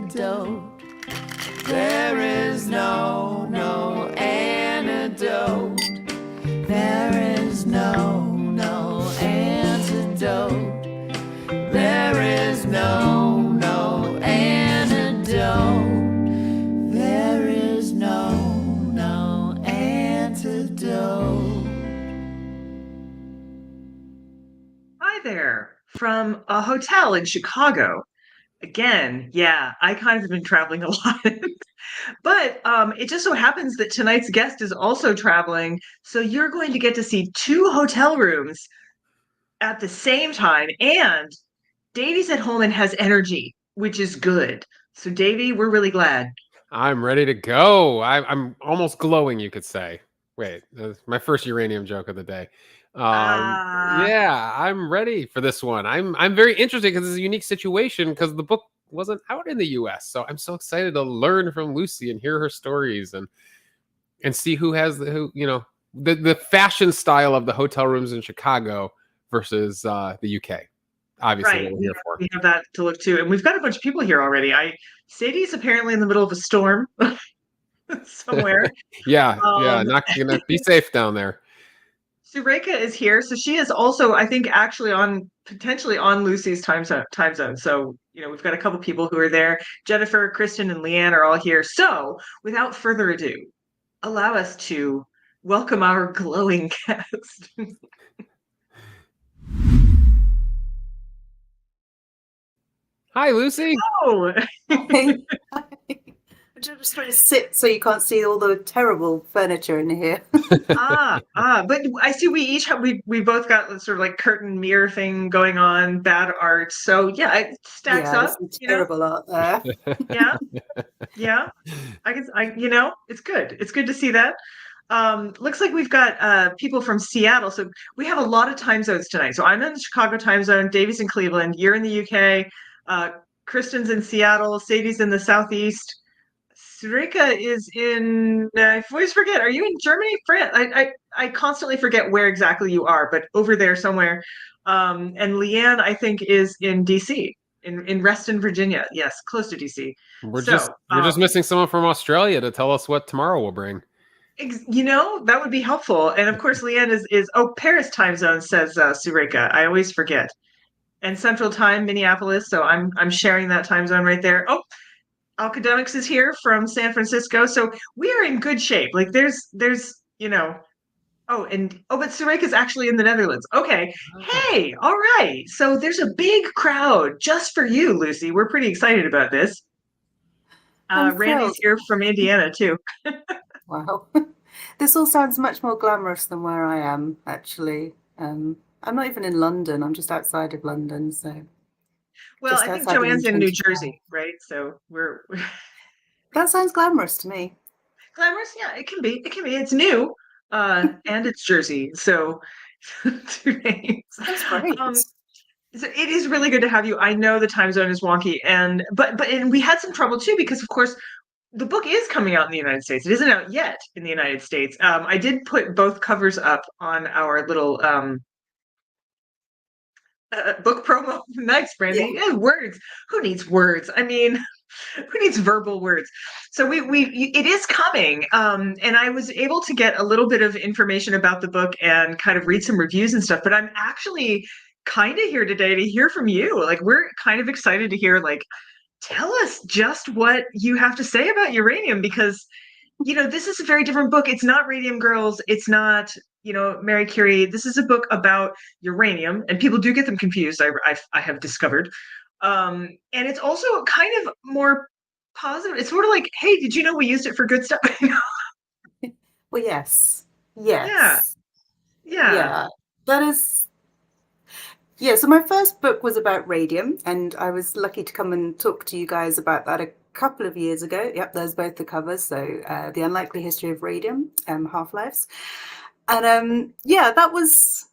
antidote. There is no antidote. There is no antidote. There is no antidote. There is no antidote. Hi there, from a hotel in Chicago. Again, yeah, I kind of have been traveling a lot. But it just so happens that tonight's guest is also traveling. So you're going to get to see two hotel rooms at the same time. And Davey's at home and has energy, which is good. So, Davey, we're really glad. I'm ready to go. I'm almost glowing, you could say. Wait, that's my first uranium joke of the day. Ah, Yeah, I'm ready for this one. I'm very interested because it's a unique situation because the book wasn't out in the U.S. So I'm so excited to learn from Lucy and hear her stories and see who has the fashion style of the hotel rooms in Chicago versus the UK. Obviously, right. what we're here for. We have that to look to. And we've got a bunch of people here already. Sadie's apparently in the middle of a storm somewhere. Yeah, Um, not gonna be safe down there. Sureka is here, so she is also, I think, actually potentially on Lucy's time zone. So, we've got a couple people who are there. Jennifer, Kristen, and Leanne are all here. So, without further ado, allow us to welcome our glowing guest. Hi, Lucy. Oh, I'm just trying to sit so you can't see all the terrible furniture in here. but I see we both got sort of like curtain mirror thing going on, bad art. So yeah, it stacks Yeah, up. there's some terrible art there. Yeah, yeah. It's good. It's good to see that. Looks like we've got people from Seattle. So we have a lot of time zones tonight. So I'm in the Chicago time zone, Davey's in Cleveland, you're in the UK, Kristen's in Seattle, Sadie's in the Southeast. Sureka is in, I always forget, are you in Germany? France? I constantly forget where exactly you are, but over there somewhere. And Leanne, I think, is in DC, in Reston, Virginia. Yes, close to DC. We're just missing someone from Australia to tell us what tomorrow will bring. That would be helpful. And of course, Leanne is Paris time zone, says Sureka. I always forget. And Central Time, Minneapolis. So I'm sharing that time zone right there. Oh, Academics is here from San Francisco. So we are in good shape. Like there's but Sureka's actually in the Netherlands. Okay. Hey, all right. So there's a big crowd just for you, Lucy. We're pretty excited about this. Randy's here from Indiana too. Wow. This all sounds much more glamorous than where I am, actually. I'm not even in London. I'm just outside of London, so. Well, I think Joanne's in New Jersey, right? So we're That sounds glamorous to me. Glamorous? Yeah, it can be. It can be. It's new. And it's Jersey. So two names. That's great. So it is really good to have you. I know the time zone is wonky, but we had some trouble too because of course the book is coming out in the United States. It isn't out yet in the United States. I did put both covers up on our little book promo. Nice, Brandy. Yeah. Words. Who needs words? I mean, who needs verbal words? So it is coming. And I was able to get a little bit of information about the book and kind of read some reviews and stuff. But I'm actually kind of here today to hear from you. Like, we're kind of excited to hear, like, tell us just what you have to say about uranium, because this is a very different book. It's not Radium Girls. It's not, Mary Curie. This is a book about uranium, and people do get them confused. I have discovered, and it's also kind of more positive. It's sort of like, hey, did you know we used it for good stuff? Well, yes. Yeah. That is. Yeah, so my first book was about radium, and I was lucky to come and talk to you guys about that a couple of years ago. Yep, there's both the covers. So The Unlikely History of Radium, Half-Lives. And that was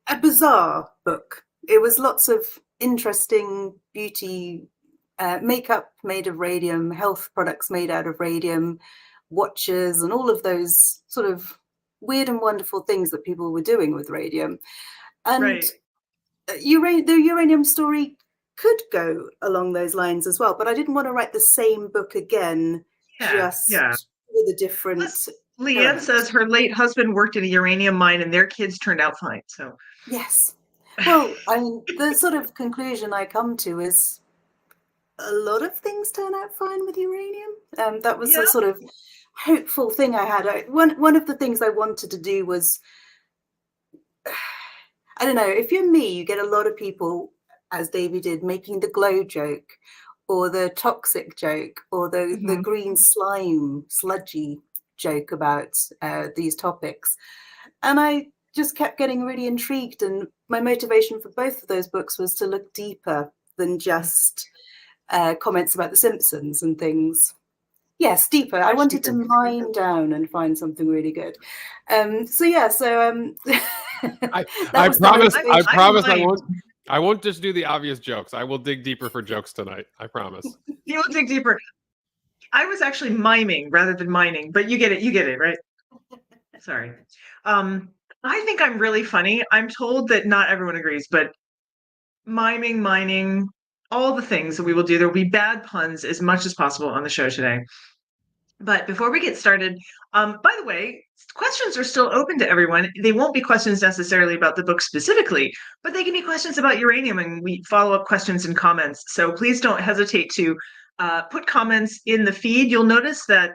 a bizarre book. It was lots of interesting beauty, makeup made of radium, health products made out of radium, watches, and all of those sort of weird and wonderful things that people were doing with radium. And the uranium story could go along those lines as well, but I didn't want to write the same book again, just with a different Leanne element. says her late husband worked in a uranium mine and their kids turned out fine. So yes. Well, I mean, the sort of conclusion I come to is a lot of things turn out fine with uranium. That was the sort of hopeful thing I had. One of the things I wanted to do was, I don't know, if you're me, you get a lot of people, as Davey did, making the glow joke or the toxic joke or the green slime sludgy joke about these topics. And I just kept getting really intrigued, and my motivation for both of those books was to look deeper than just comments about The Simpsons and things. Yes, deeper. I wanted to mine down and find something really good. I promise I won't just do the obvious jokes. I will dig deeper for jokes tonight. I promise. You will dig deeper. I was actually miming rather than mining, but you get it, right? Sorry. I think I'm really funny. I'm told that not everyone agrees, but miming, mining, all the things that we will do, there will be bad puns as much as possible on the show today. But before we get started, by the way, questions are still open to everyone. They won't be questions necessarily about the book specifically, but they can be questions about uranium, and we follow up questions and comments. So please don't hesitate to put comments in the feed. You'll notice that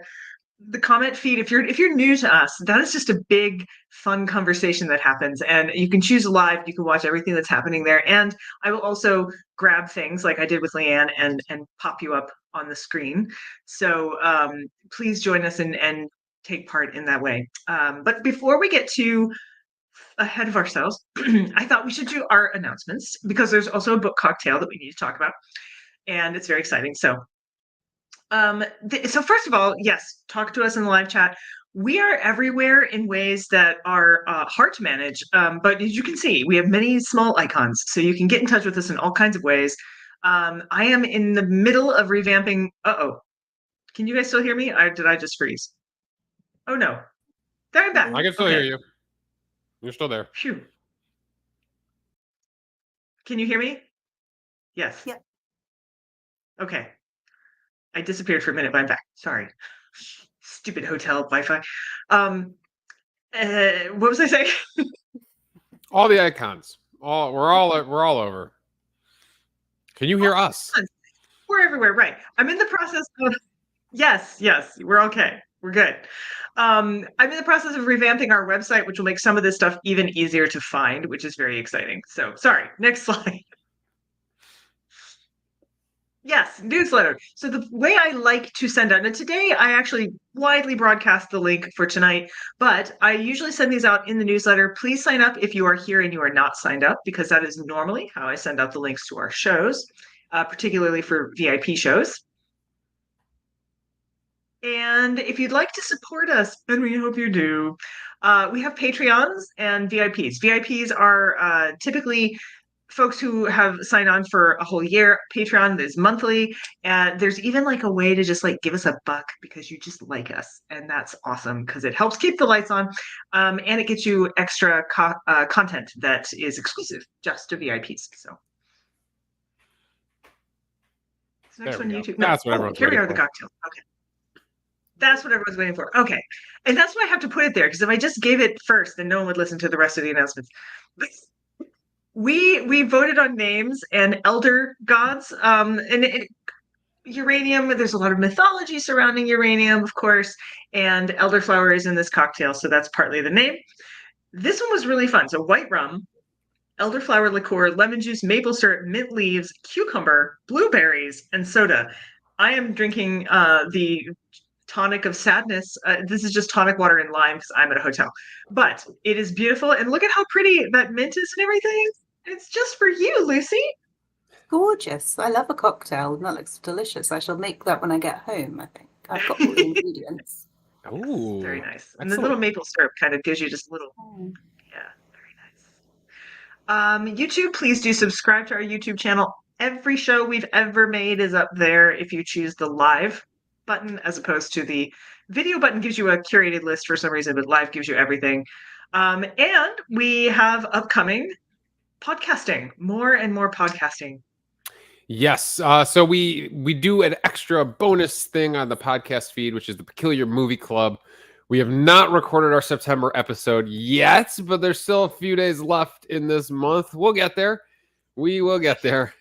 the comment feed, if you're new to us, that is just a big fun conversation that happens, and you can choose live. You can watch everything that's happening there, and I will also grab things like I did with Leanne and pop you up on the screen. So please join us and take part in that way. But before we get too ahead of ourselves, I thought we should do our announcements, because there's also a book cocktail that we need to talk about, and it's very exciting. So first of all, yes, talk to us in the live chat. We are everywhere in ways that are hard to manage, but as you can see, we have many small icons, so you can get in touch with us in all kinds of ways. I am in the middle of revamping. Can you guys still hear me? Did I just freeze? Oh no, there I'm back. I can still hear you. You're still there. Phew. Can you hear me? Yes. Yeah. Okay. I disappeared for a minute, but I'm back. Sorry. Stupid hotel Wi-Fi. What was I saying? All the icons. We're all over. Can you hear us? We're everywhere, right? I'm in the process of yes, we're okay. We're good. I'm in the process of revamping our website, which will make some of this stuff even easier to find, which is very exciting. So sorry, next slide. Yes, newsletter. So the way I like to send out, and today I actually widely broadcast the link for tonight, but I usually send these out in the newsletter. Please sign up if you are here and you are not signed up, because that is normally how I send out the links to our shows, particularly for VIP shows. And if you'd like to support us, and we hope you do, we have Patreons and VIPs. VIPs are typically folks who have signed on for a whole year. Patreon is monthly, and there's even like a way to just like give us $1 because you just like us, and that's awesome because it helps keep the lights on, and it gets you extra content that is exclusive just to VIPs. So next one, YouTube. No, that's what everyone's here we waiting are, for. the cocktail. Okay. That's what everyone's waiting for. Okay. And that's why I have to put it there, because if I just gave it first, then no one would listen to the rest of the announcements. But we voted on names and elder gods. Uranium, there's a lot of mythology surrounding uranium, of course, and elderflower is in this cocktail, so that's partly the name. This one was really fun. So white rum, elderflower liqueur, lemon juice, maple syrup, mint leaves, cucumber, blueberries, and soda. I am drinking the tonic of sadness. This is just tonic water and lime because I'm at a hotel. But it is beautiful, and look at how pretty that mint is and everything. It's just for you, Lucy. Gorgeous. I love a cocktail. That looks delicious. I shall make that when I get home, I think. I've got all the ingredients. Oh, very nice. And the little maple syrup kind of gives you just a little, yeah, very nice. YouTube, please do subscribe to our YouTube channel. Every show we've ever made is up there if you choose the live button, as opposed to the video button gives you a curated list for some reason, but live gives you everything. And we have upcoming podcasting, more and more podcasting. Yes. So we do an extra bonus thing on the podcast feed, which is the Peculiar Movie Club. We have not recorded our September episode yet, but there's still a few days left in this month. We'll get there. We will get there.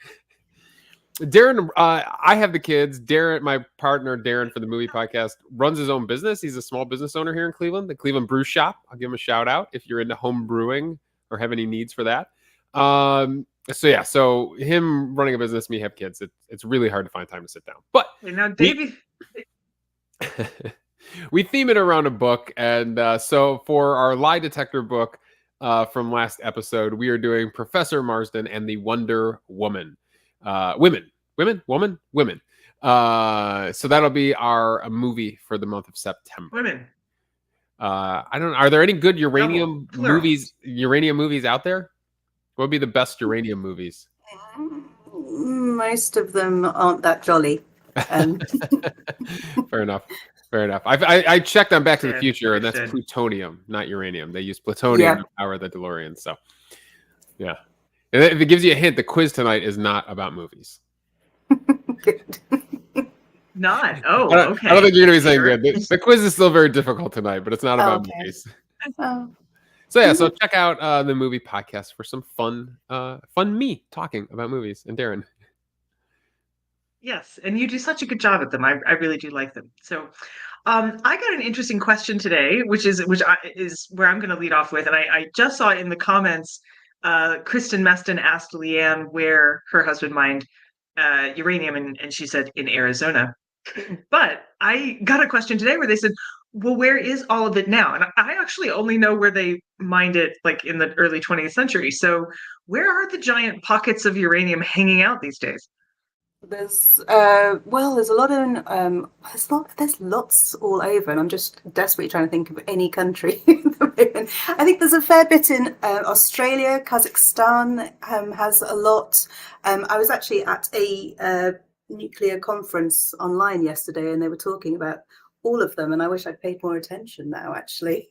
Darren, I have the kids. Darren, my partner, Darren for the movie podcast, runs his own business. He's a small business owner here in Cleveland, the Cleveland Brew Shop. I'll give him a shout out if you're into home brewing or have any needs for that. So him running a business, me have kids. It's really hard to find time to sit down. But now, Davey, we theme it around a book, and so for our lie detector book from last episode, we are doing Professor Marsden and the Wonder Woman. Women. So that'll be our movie for the month of September. Women. I don't know. Are there any good uranium movies out there? What would be the best uranium movies? Most of them aren't that jolly. Fair enough. I checked on Back to the Future, and that's plutonium, not uranium. They use plutonium to power the DeLorean. So, yeah. And if it gives you a hint, the quiz tonight is not about movies. Good. Not? Oh, okay. I don't think you're going to be saying good. The quiz is still very difficult tonight, but it's not about movies. Oh. So check out the movie podcast for some fun me talking about movies. And Darren. Yes, and you do such a good job at them. I really do like them. So I got an interesting question today, which is where I'm going to lead off with. And I just saw it in the comments. Kristen Meston asked Leanne where her husband mined uranium, and she said in Arizona. But I got a question today where they said, well, where is all of it now? And I actually only know where they mined it, like in the early 20th century. So where are the giant pockets of uranium hanging out these days? There's a lot in there's lots all over, and I'm just desperately trying to think of any country at the moment. I think there's a fair bit in Australia. Kazakhstan has a lot. I was actually at a nuclear conference online yesterday, and they were talking about all of them, and I wish I'd paid more attention now, actually.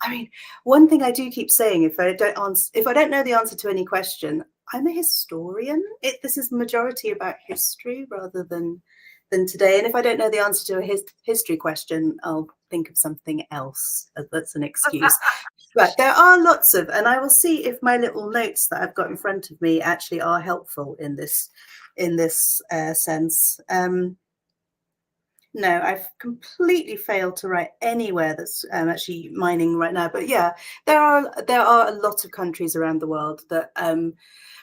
I mean, one thing I do keep saying, if I don't know the answer to any question, I'm a historian. This is the majority about history rather than today. And if I don't know the answer to a history question, I'll think of something else. That's an excuse. But there are lots of, and I will see if my little notes that I've got in front of me actually are helpful in this sense. No, I've completely failed to write anywhere that's actually mining right now. But yeah, there are a lot of countries around the world that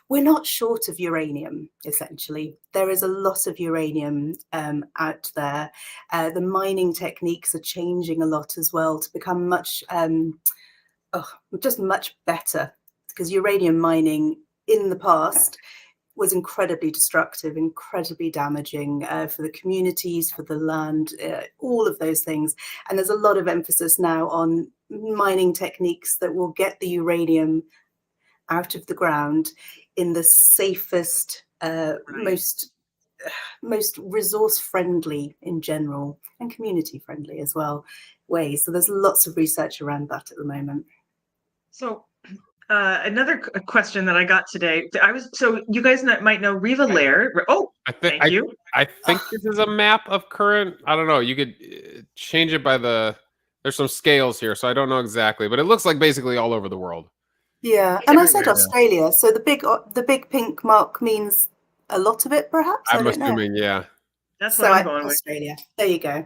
we're not short of uranium. Essentially, there is a lot of uranium out there. The mining techniques are changing a lot as well to become much better, because uranium mining in the past was incredibly destructive, incredibly damaging for the communities, for the land, all of those things. And there's a lot of emphasis now on mining techniques that will get the uranium out of the ground in the safest, most resource-friendly in general, and community-friendly as well ways. So there's lots of research around that at the moment. So another question that I got today, so you guys might know Riva Lair. Oh, thank you. I think this is a map of current. I don't know. You could change it by there's some scales here, so I don't know exactly, but it looks like basically all over the world. Yeah, and I said Australia, so the big pink mark means a lot of it, perhaps. I'm assuming, yeah. That's what I'm going with. Australia. There you go.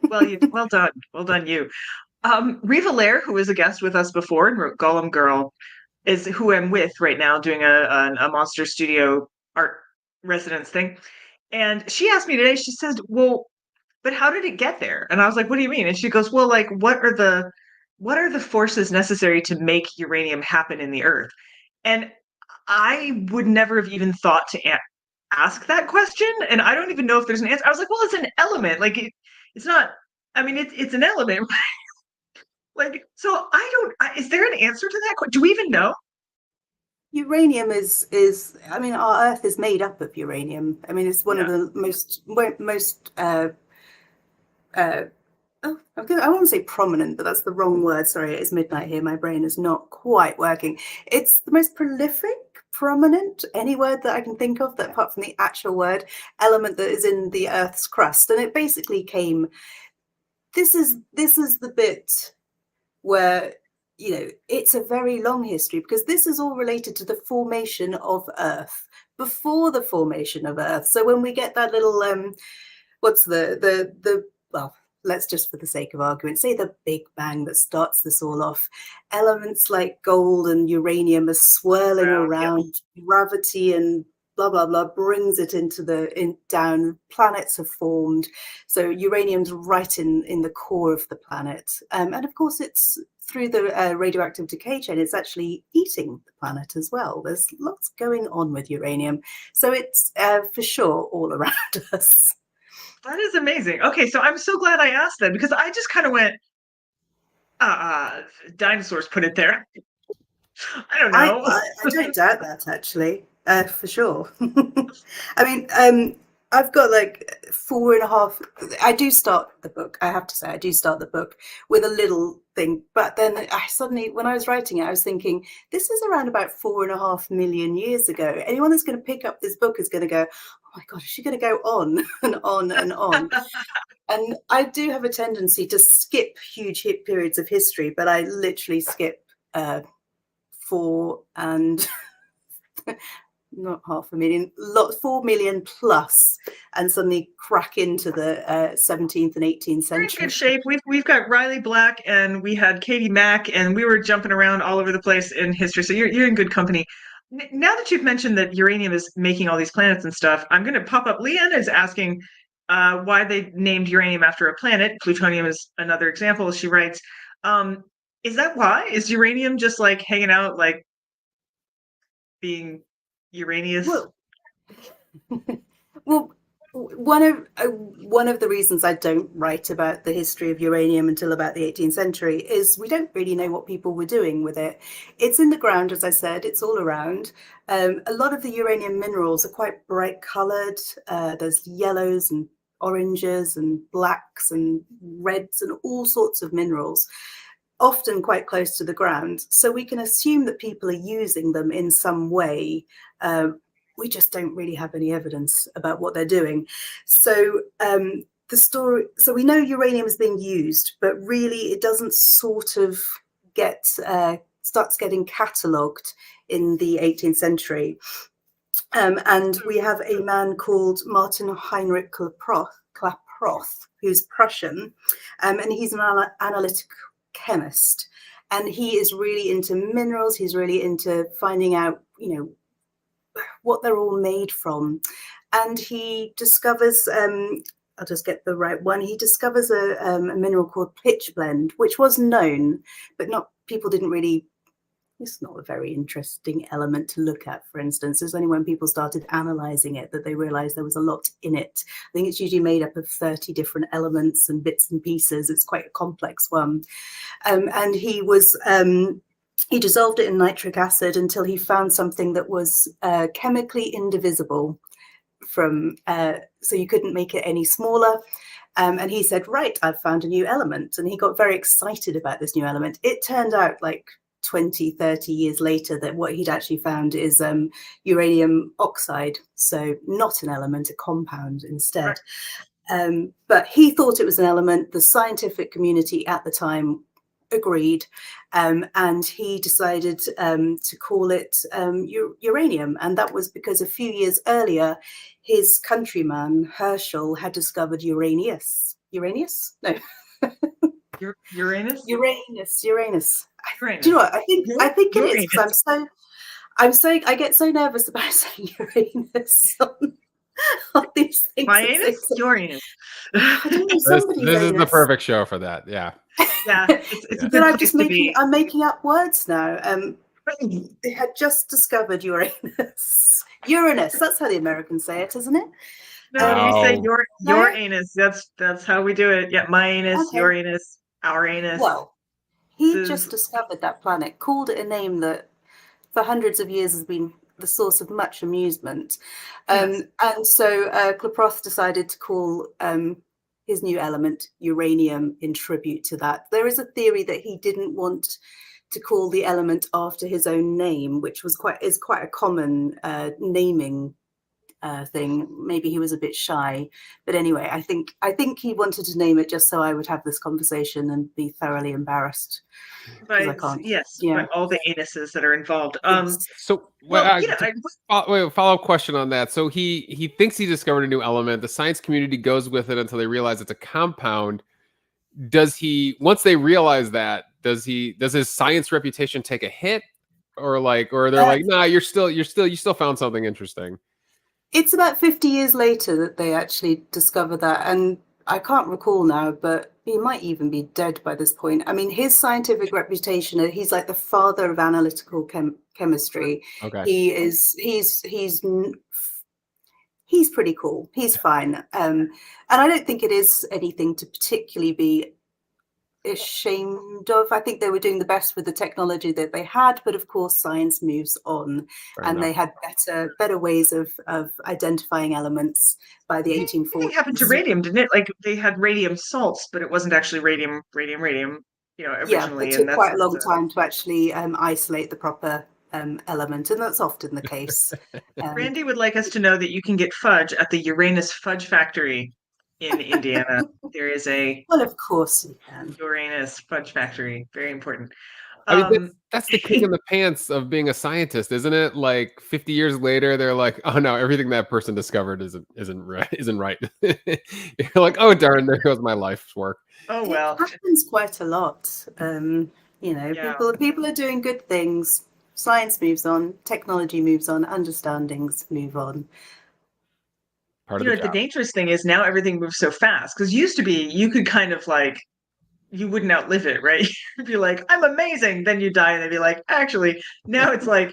Well done, you. Riva Lair, who was a guest with us before and wrote Gollum Girl, is who I'm with right now doing a Monster Studio art residence thing. And she asked me today, she says, well, but how did it get there? And I was like, what do you mean? And she goes, well, like, what are the forces necessary to make uranium happen in the earth? And I would never have even thought to ask that question. And I don't even know if there's an answer. I was like, well, it's an element. Like it's not, I mean, it's an element. Like, so is there an answer to that question? Do we even know? Uranium is I mean, our Earth is made up of uranium. I mean, it's one of the most I want to say prominent, but that's the wrong word. Sorry, it's midnight here. My brain is not quite working. It's the most prolific prominent, any word that I can think of, that apart from the actual word, element that is in the Earth's crust. And it basically came, this is the bit where, you know, it's a very long history, because this is all related to the formation of Earth, before the formation of Earth. So when we get that little, what's the well, let's just, for the sake of argument, say the Big Bang that starts this all off. Elements like gold and uranium are swirling around, gravity and blah, blah, blah, brings it into down. Planets have formed. So uranium's right in the core of the planet. And of course, it's through the radioactive decay chain, it's actually eating the planet as well. There's lots going on with uranium. So it's for sure all around us. That is amazing. Okay, so I'm so glad I asked that, because I just kind of went, dinosaurs put it there. I don't know. I don't doubt that, actually, for sure. I mean, I've got like 4.5. I do start the book. I have to say, I do start the book with a little thing, but then I suddenly, when I was writing it, I was thinking, this is around about 4.5 million years ago. Anyone that's going to pick up this book is going to go, oh my God, is she going to go on and on and on? And I do have a tendency to skip huge periods of history, but I literally skip 4 and not 500,000, 4 million plus, and suddenly crack into the 17th and 18th century. We're in good shape. We've got Riley Black, and we had Katie Mack, and we were jumping around all over the place in history. So you're in good company. Now that you've mentioned that uranium is making all these planets and stuff, I'm going to pop up. Leanna is asking why they named uranium after a planet. Plutonium is another example. She writes, is that why? Is uranium just like hanging out, like being Uranius? Well, one of the reasons I don't write about the history of uranium until about the 18th century is we don't really know what people were doing with it. It's in the ground, as I said, it's all around. A lot of the uranium minerals are quite bright coloured. There's yellows and oranges and blacks and reds and all sorts of minerals, often quite close to the ground. So we can assume that people are using them in some way. We just don't really have any evidence about what they're doing. So so we know uranium is being used, but really it doesn't sort of starts getting catalogued in the 18th century. And we have a man called Martin Heinrich Klaproth, who's Prussian, and he's an analytical chemist. And he is really into minerals. He's really into finding out, you know, what they're all made from. And he discovers, I'll just get the right one. He discovers a mineral called pitchblende, which was known, but people didn't really, it's not a very interesting element to look at, for instance. It's only when people started analysing it that they realised there was a lot in it. I think it's usually made up of 30 different elements and bits and pieces. It's quite a complex one. And he dissolved it in nitric acid until he found something that was chemically indivisible so you couldn't make it any smaller. And he said, right, I've found a new element. And he got very excited about this new element. It turned out like 20, 30 years later that what he'd actually found is uranium oxide. So not an element, a compound instead. But he thought it was an element. The scientific community at the time agreed, and he decided to call it uranium. And that was because a few years earlier, his countryman Herschel had discovered Uranus. Uranus? No. Uranus? Uranus. Do you know what? I think it is, because I get so nervous about saying Uranus on these things. My anus? Uranus. I don't know, this is the perfect show for that. Yeah. Yeah. It's a good place to be. I'm making up words now. They had just discovered Uranus. Uranus, that's how the Americans say it, isn't it? No, you say your anus. That's how we do it. Yeah, my anus, okay. Your anus, our anus. Well, he just discovered that planet, called it a name that for hundreds of years has been the source of much amusement. Yes. And so Klaproth decided to call his new element uranium in tribute to that. There is a theory that he didn't want to call the element after his own name, which is quite a common naming thing. Maybe he was a bit shy, but anyway, I think he wanted to name it just so I would have this conversation and be thoroughly embarrassed because I can't. Yes, Yeah. by all the anuses that are involved. Yes. So, follow-up question on that. So he thinks he discovered a new element. The science community goes with it until they realize it's a compound. Does he, once they realize that, does his science reputation take a hit, or they're like, nah, you still found something interesting? It's about 50 years later that they actually discover that, and I can't recall now, but he might even be dead by this point. I mean, his scientific reputation, he's like the father of analytical chemistry. Okay. He's pretty cool. He's fine. And I don't think it is anything to particularly be ashamed of. I think they were doing the best with the technology that they had, but of course science moves on. They had better ways of identifying elements by the 1840s. Something happened to radium, didn't it? Like they had radium salts, but it wasn't actually radium, originally. Yeah, it took quite a long time to actually isolate the proper element, and that's often the case. Randy would like us to know that you can get fudge at the Uranus Fudge Factory in Indiana. There is well, of course you can. Uranus Fudge Factory. Very important. I mean, that's the kick in the pants of being a scientist, isn't it? Like 50 years later, they're like, "Oh no, everything that person discovered isn't right." You're like, "Oh darn, there goes my life's work." Oh well, it happens quite a lot. People are doing good things. Science moves on, technology moves on, understandings move on. The dangerous thing is now everything moves so fast, because used to be you could kind of like, you wouldn't outlive it, right? You'd be like, I'm amazing. Then you die and they'd be like, actually, now it's like,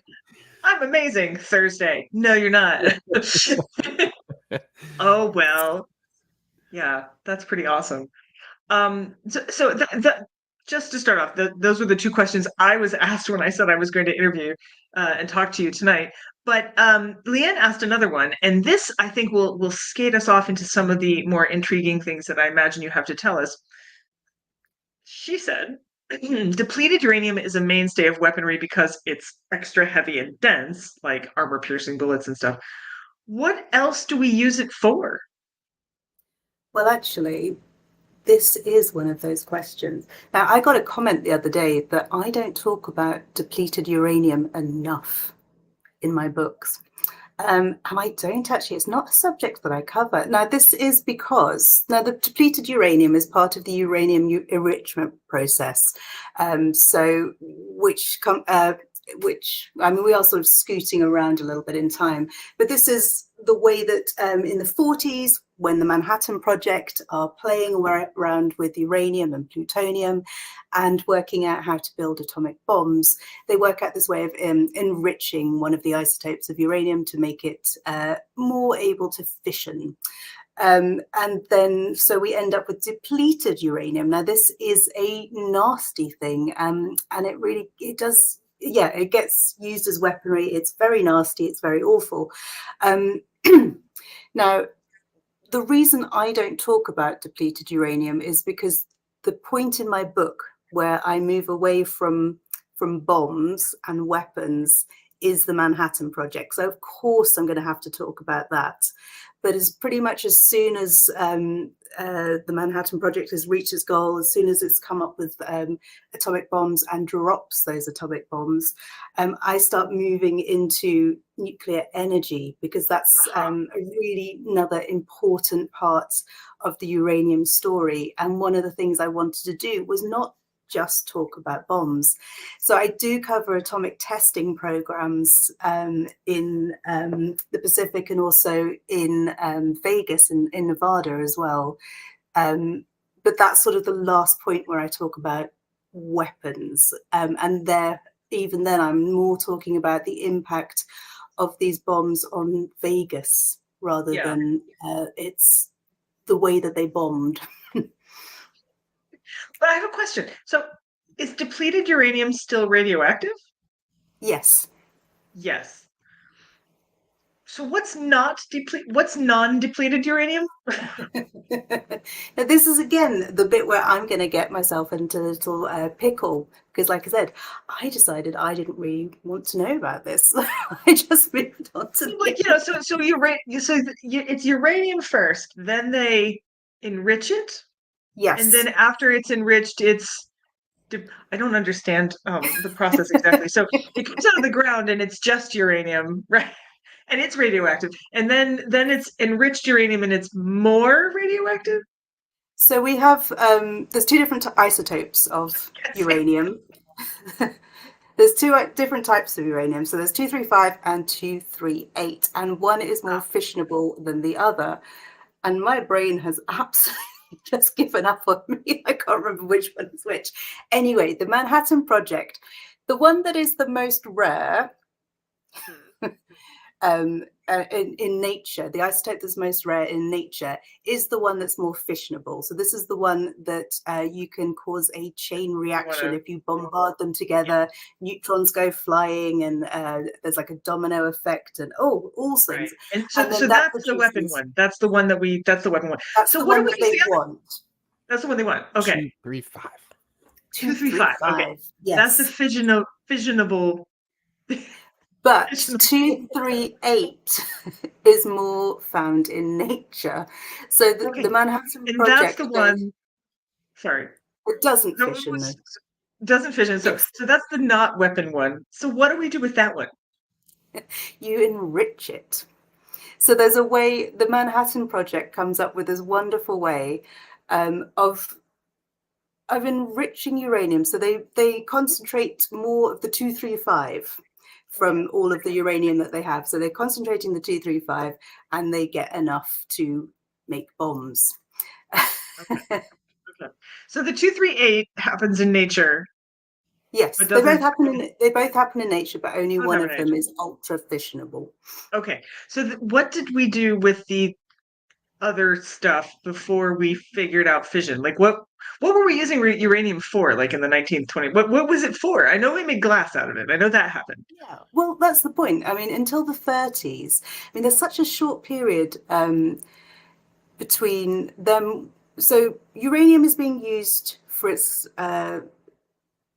I'm amazing Thursday. No, you're not. Oh, well. Yeah, that's pretty awesome. So just to start off, those were the two questions I was asked when I said I was going to interview and talk to you tonight. But Leanne asked another one, and this I think will skate us off into some of the more intriguing things that I imagine you have to tell us. She said, depleted uranium is a mainstay of weaponry because it's extra heavy and dense, like armor-piercing bullets and stuff. What else do we use it for? Well, actually, this is one of those questions. Now, I got a comment the other day that I don't talk about depleted uranium enough in my books. And I don't actually, it's not a subject that I cover. Now, this is because, the depleted uranium is part of the uranium enrichment process. Which, I mean, we are sort of scooting around a little bit in time, but this is the way that in the 40s, when the Manhattan Project are playing around with uranium and plutonium and working out how to build atomic bombs, they work out this way of enriching one of the isotopes of uranium to make it more able to fission. And then, so we end up with depleted uranium. Now, this is a nasty thing, and it gets used as weaponry. It's very nasty. It's very awful. Now, the reason I don't talk about depleted uranium is because the point in my book where I move away from bombs and weapons is the Manhattan Project. So of course I'm going to have to talk about that. But as pretty much as soon as the Manhattan Project has reached its goal, as soon as it's come up with atomic bombs and drops those atomic bombs, I start moving into nuclear energy, because that's really another important part of the uranium story. And one of the things I wanted to do was not just talk about bombs. So I do cover atomic testing programs in the Pacific, and also in Vegas and in Nevada as well. But that's sort of the last point where I talk about weapons. And even then I'm more talking about the impact of these bombs on Vegas rather than it's the way that they bombed. But I have a question. So is depleted uranium still radioactive? Yes. Yes. So what's non-depleted uranium? Now, this is again the bit where I'm going to get myself into a little pickle, because, like I said, I decided I didn't really want to know about this. I just moved on to Like, so it's uranium first, then they enrich it, yes, and then after it's enriched, I don't understand the process exactly. So it comes out of the ground and it's just uranium, right? And it's radioactive. And then it's enriched uranium and it's more radioactive. So we have there's two different isotopes of uranium. There's two different types of uranium. So there's 235 and 238, and one is more fissionable than the other. And my brain has absolutely just given up on me. I can't remember which one is which. Anyway, the Manhattan Project, the one that is the most rare in nature, the isotope that's most rare in nature is the one that's more fissionable. So this is the one that you can cause a chain reaction if you bombard them together. Neutrons go flying, and there's like a domino effect, and all things. Right. And so that's the weapon one. That's the one that's the weapon one. That's so the what one do that we they want. That's the one they want. Okay. 235. 235. Okay. Yes. That's the fissionable. But 238 is more found in nature. So the Manhattan and Project. That's the one. Sorry. It doesn't fission. Doesn't fission. So that's the not weapon one. So what do we do with that one? You enrich it. So there's a way, the Manhattan Project comes up with this wonderful way of enriching uranium. So they concentrate more of the 235 from all of the uranium that they have. So they're concentrating the 235 and they get enough to make bombs. Okay. So the 238 happens in nature. Yes, they both happen in nature, but only one of them is ultra fissionable. Okay. So what did we do with the other stuff before we figured out fission? Like what were we using uranium for, like in the 1920s? What was it for? I know we made glass out of it. I know that happened. Yeah, well, that's the point. I mean, until the 30s, I mean, there's such a short period between them. So uranium is being used for its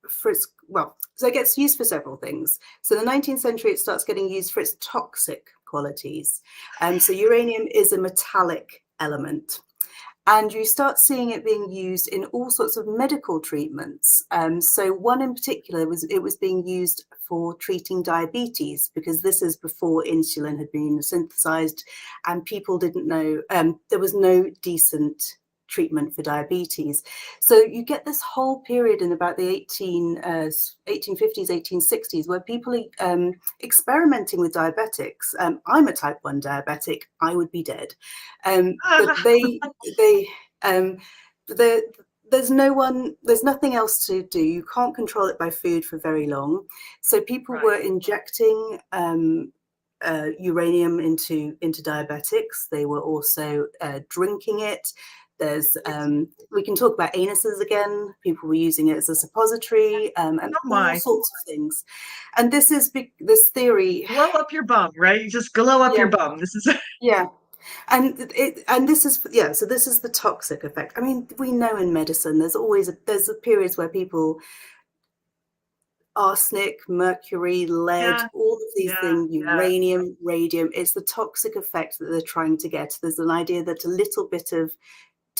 so it gets used for several things. So in the 19th century, it starts getting used for its toxic qualities. So uranium is a metallic element. And you start seeing it being used in all sorts of medical treatments. So one in particular was being used for treating diabetes, because this is before insulin had been synthesized, and people didn't know there was no decent treatment for diabetes. So you get this whole period in about the 1850s, 1860s, where people are experimenting with diabetics. I'm a type 1 diabetic. I would be dead. But there's nothing else to do. You can't control it by food for very long. So people were injecting uranium into diabetics. They were also drinking it. There's we can talk about anuses again. People were using it as a suppository, and all sorts of things. And this is this theory. Glow up your bum, right? Just glow up your bum. This is and this is so this is the toxic effect. I mean, we know in medicine there's periods where people, arsenic, mercury, lead, all of these things, uranium, radium, it's the toxic effect that they're trying to get. There's an idea that a little bit of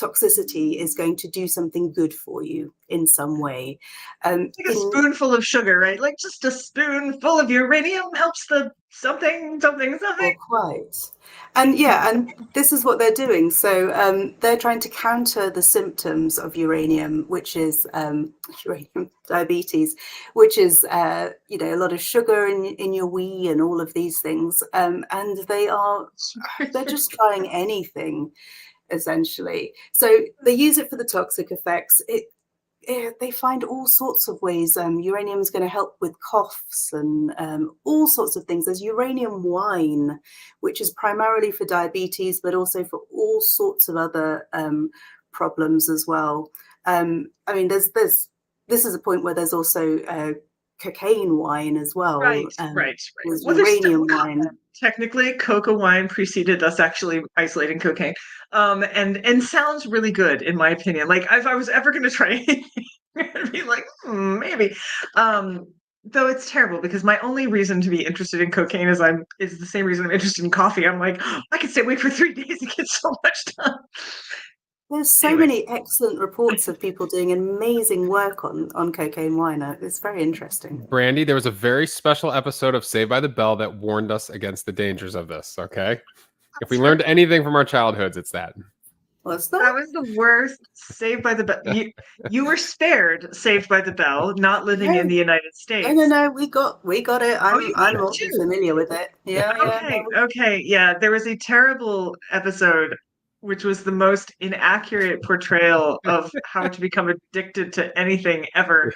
toxicity is going to do something good for you in some way. Like a spoonful of sugar, right? Like just a spoonful of uranium helps the something. Well, quite. And this is what they're doing. So they're trying to counter the symptoms of uranium, which is uranium diabetes, which is a lot of sugar in your wee and all of these things. And they're just trying anything, essentially. So they use it for the toxic effects. They find all sorts of ways. Uranium is going to help with coughs and all sorts of things. There's uranium wine, which is primarily for diabetes, but also for all sorts of other problems as well. I mean, this is a point where there's also cocaine wine as well. Right. There's uranium wine. technically, coca wine preceded us actually isolating cocaine, and sounds really good in my opinion. Like if I was ever going to try anything, I'd be like, maybe. Though it's terrible because my only reason to be interested in cocaine is the same reason I'm interested in coffee. I'm like, I could stay awake for 3 days and get so much done. There's so many excellent reports of people doing amazing work on cocaine wine. It's very interesting. Brandy, there was a very special episode of Saved by the Bell that warned us against the dangers of this, okay? If we learned anything from our childhoods, it's that. That was the worst. Saved by the Bell. You were spared Saved by the Bell, not living in the United States. No, we got it. I'm also familiar with it. Okay. Yeah, there was a terrible episode which was the most inaccurate portrayal of how to become addicted to anything ever.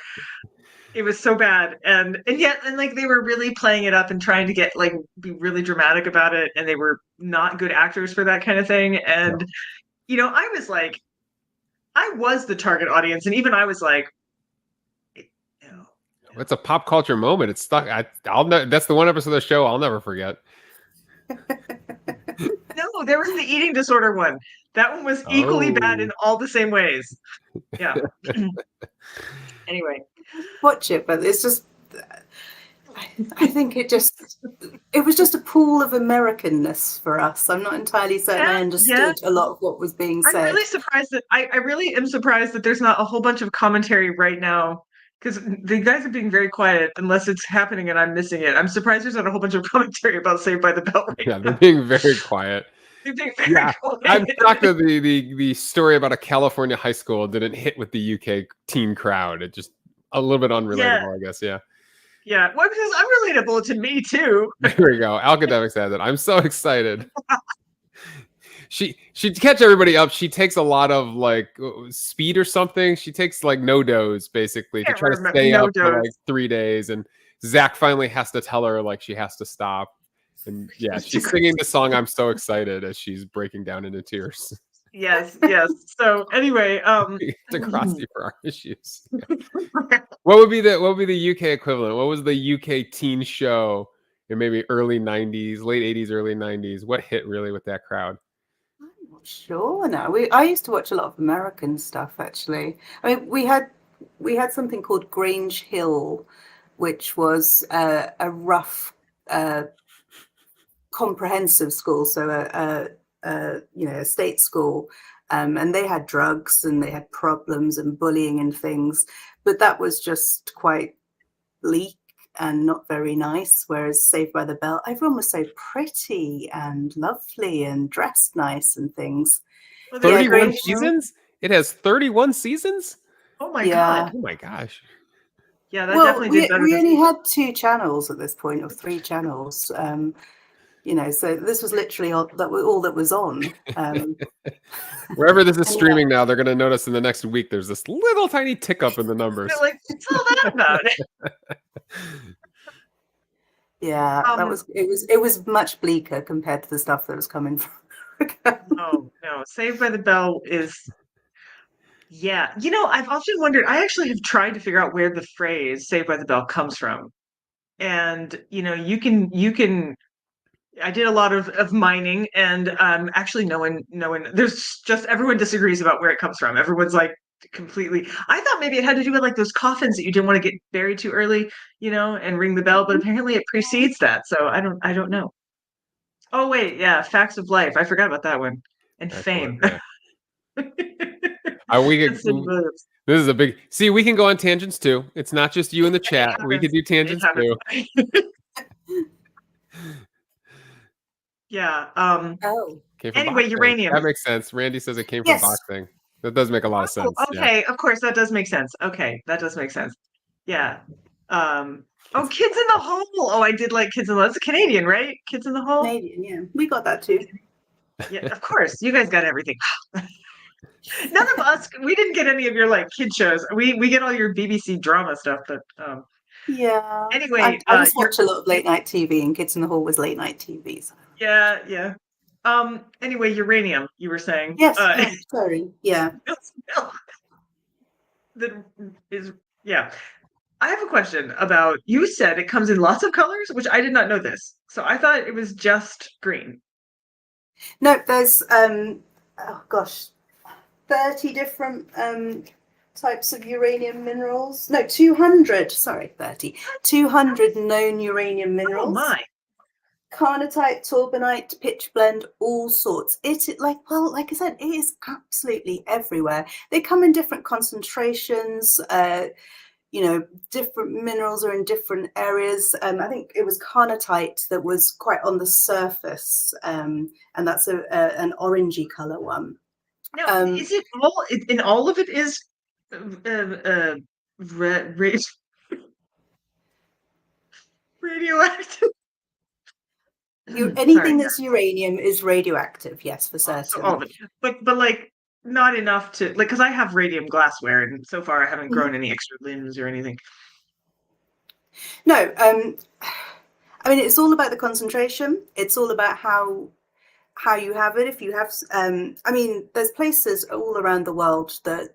It was so bad, and yet like they were really playing it up and trying to get like be really dramatic about it, and they were not good actors for that kind of thing. And you know, I was like, I was the target audience, and even I was like, it's a pop culture moment. It's stuck. That's the one episode of the show I'll never forget. No, there was the eating disorder one. That one was equally bad in all the same ways. Yeah. Anyway, watch it, but it's just. I think it was just a pool of Americanness for us. I'm not entirely certain I understood a lot of what was being said. I'm really surprised that I really am surprised that there's not a whole bunch of commentary right now, because the guys are being very quiet unless it's happening and I'm missing it. I'm surprised there's not a whole bunch of commentary about Saved by the Bell right now. They're being very quiet. They're being very quiet. I'm shocked that the story about a California high school didn't hit with the UK teen crowd. It just a little bit unrelatable, I guess. Yeah, well, because I'm relatable to me too. There we go. Alcademics has it. I'm so excited. She catch everybody up. She takes a lot of like speed or something. She takes like no dose basically to try to stay up for like 3 days. And Zach finally has to tell her like she has to stop. And yeah, she's singing the song "I'm So Excited" as she's breaking down into tears. Yes. So anyway, to cross you for our issues. What would be the UK equivalent? What was the UK teen show in maybe early 90s, late 80s, early 90s? What hit really with that crowd? I'm not sure now. I used to watch a lot of American stuff actually. I mean, we had something called Grange Hill, which was a rough comprehensive school, so a state school, and they had drugs and they had problems and bullying and things, but that was just quite bleak and not very nice. Whereas Saved by the Bell, everyone was so pretty and lovely and dressed nice and things. 31 seasons? It has 31 seasons? Oh my god! Oh my gosh! Yeah, that definitely did better. We only had 2 channels at this point, or 3 channels. So this was literally all that was on. Wherever this is streaming now, they're going to notice in the next week there's this little tiny tick up in the numbers. They're like, what's all that about? Yeah, it was much bleaker compared to the stuff that was coming from America. No, Saved by the Bell is. Yeah, I've often wondered. I actually have tried to figure out where the phrase "Saved by the Bell" comes from, and you can. I did a lot of mining, and actually no one there's just everyone disagrees about where it comes from. Everyone's like completely. I thought maybe it had to do with like those coffins that you didn't want to get buried too early, and ring the bell, but apparently it precedes that. So I don't know. Oh wait, yeah, Facts of Life. I forgot about that one. And Fame. This is a big. See, we can go on tangents too. It's not just you in the chat. We can do tangents too. Yeah. Anyway, uranium. That makes sense. Randy says it came from boxing. That does make a lot of sense. Okay, of course that does make sense. Okay, that does make sense. Yeah. Kids in the Hole. Oh, I did like Kids in the Hole. It's Canadian, right? Kids in the Hole. Canadian, yeah. We got that too. Yeah, of course. You guys got everything. None of us. We didn't get any of your like kid shows. We get all your BBC drama stuff, but. Yeah. Anyway, I just watch a lot of late night TV, and Kids in the Hall was late night TV. So. Yeah. Anyway, uranium. You were saying. Yes. Sorry. Yeah. That is. Yeah. I have a question about, you said it comes in lots of colors, which I did not know this. So I thought it was just green. No, there's oh gosh, 30 different types of uranium minerals. No, 200, sorry, 30. 200 known uranium minerals. Oh my. Carnotite, torbanite, pitch blende, all sorts. Like I said, it is absolutely everywhere. They come in different concentrations. Different minerals are in different areas. I think it was carnotite that was quite on the surface, and that's an orangey color one. Now, is it all in all of it is radioactive? Anything that's uranium is radioactive, yes, for certain. So all of it, but like not enough to, like, because I have radium glassware, and so far I haven't grown any extra limbs or anything. No, I mean, it's all about the concentration. It's all about how you have it. If you have, I mean, there's places all around the world that,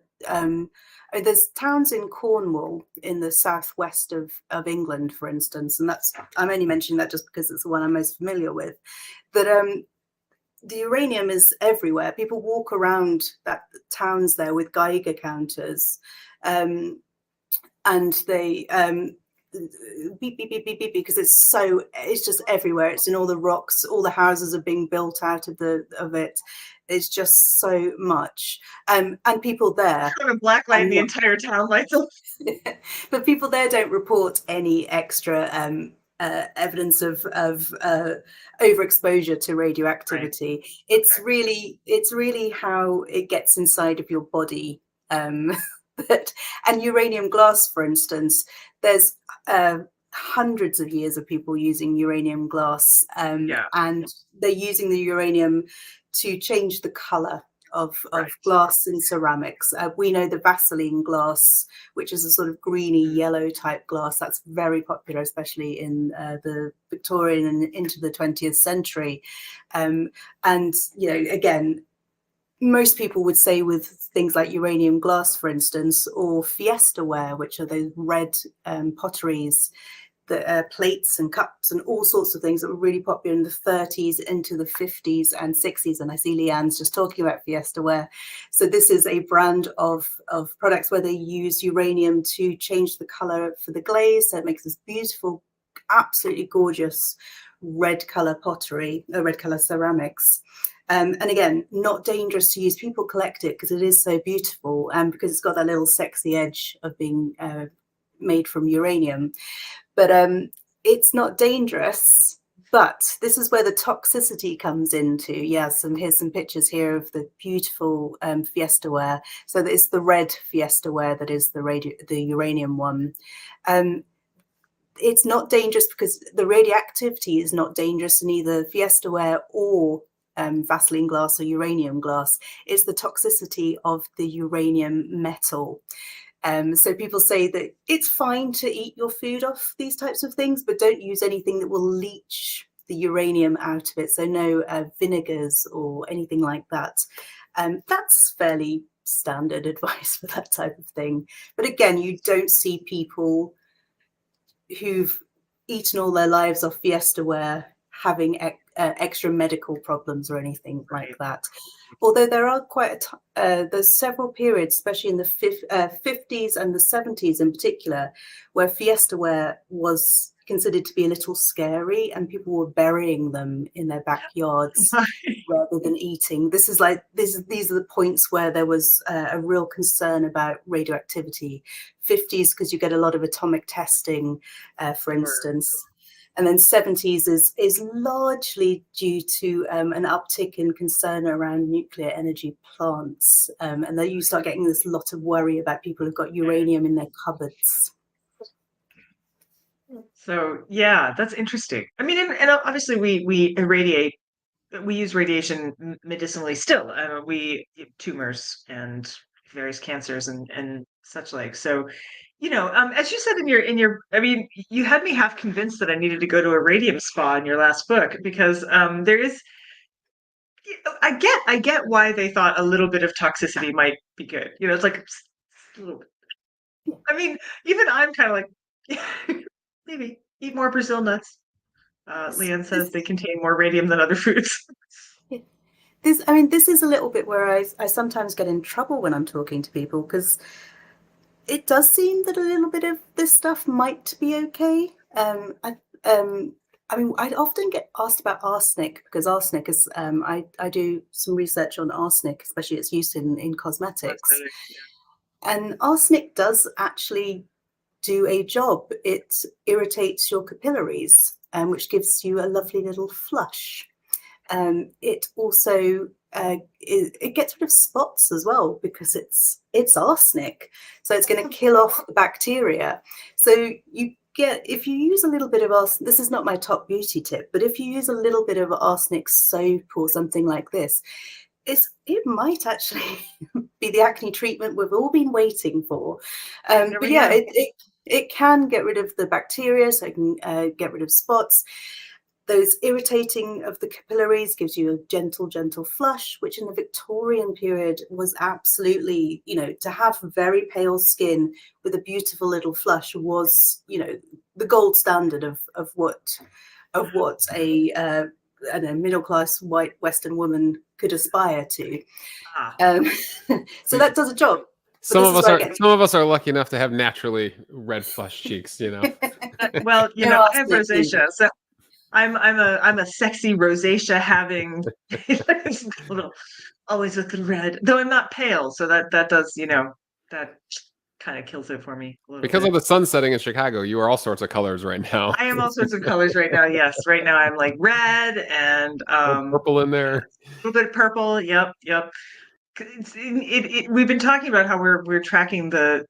there's towns in Cornwall in the southwest of England, for instance, and I'm only mentioning that just because it's the one I'm most familiar with. That the uranium is everywhere. People walk around that towns there with Geiger counters, and they beep beep beep beep beep, because it's just everywhere. It's in all the rocks. All the houses are being built out of it. It's just so much, and people there. Kind of black light, the entire town lights up. But people there don't report any extra evidence of overexposure to radioactivity. Right. It's really how it gets inside of your body. And uranium glass, for instance, there's hundreds of years of people using uranium glass, and they're using the uranium to change the color of glass and ceramics. We know the Vaseline glass, which is a sort of greeny yellow type glass, that's very popular, especially in the Victorian and into the 20th century. And, again, most people would say with things like uranium glass, for instance, or Fiesta ware, which are those red potteries, the plates and cups and all sorts of things that were really popular in the 30s into the 50s and 60s. And I see Leanne's just talking about Fiesta ware. So this is a brand of products where they use uranium to change the color for the glaze. So it makes this beautiful, absolutely gorgeous red color pottery, red color ceramics. And again, not dangerous to use. People collect it because it is so beautiful, and because it's got that little sexy edge of being made from uranium. But it's not dangerous. But this is where the toxicity comes into. Here's some pictures here of the beautiful Fiesta ware. So it's the red Fiesta ware that is the uranium one. It's not dangerous because the radioactivity is not dangerous in either Fiesta ware or Vaseline glass or uranium glass. It's the toxicity of the uranium metal. So people say that it's fine to eat your food off these types of things, but don't use anything that will leach the uranium out of it. So no vinegars or anything like that. That's fairly standard advice for that type of thing. But again, you don't see people who've eaten all their lives off Fiesta ware having extra medical problems or anything like that. Although there are there's several periods, especially in the 50s and the 70s in particular, where Fiesta ware was considered to be a little scary, and people were burying them in their backyards rather than eating. These are the points where there was a real concern about radioactivity. 50s, because you get a lot of atomic testing, for instance. And then 70s is largely due to an uptick in concern around nuclear energy plants. And then you start getting this lot of worry about people who've got uranium in their cupboards. So, yeah, that's interesting. I mean, and obviously we irradiate, we use radiation medicinally still. We tumors and various cancers and such like. So, as you said in your, I mean, you had me half convinced that I needed to go to a radium spa in your last book, because there is, I get why they thought a little bit of toxicity might be good. It's like a little bit. I mean, even I'm kind of like, Maybe eat more Brazil nuts. Leanne says they contain more radium than other foods. This is a little bit where I sometimes get in trouble when I'm talking to people, because it does seem that a little bit of this stuff might be okay. I often get asked about arsenic, because arsenic is, I do some research on arsenic, especially its use in cosmetics. And arsenic does actually do a job. It irritates your capillaries, which gives you a lovely little flush. It also it gets rid of spots as well, because it's arsenic, so it's going to kill off the bacteria. So if you use a little bit of arsenic, this is not my top beauty tip, but if you use a little bit of arsenic soap or something like this, it might actually be the acne treatment we've all been waiting for. But yeah, it can get rid of the bacteria, so it can get rid of spots. Those irritating of the capillaries gives you a gentle flush, which in the Victorian period was absolutely, to have very pale skin with a beautiful little flush was, the gold standard of what a middle-class white Western woman could aspire to. So that does a job. Some of us are lucky enough to have naturally red flush cheeks, Well, I have rosacea, so I'm a sexy rosacea having always looking red, though I'm not pale, so that does that kind of kills it for me a little because bit. of the sun setting in Chicago. You are all sorts of colors right now. I am all sorts of colors right now. Yes, right now I'm like red and purple in there, a little bit of purple. Yep. We've been talking about how we're tracking the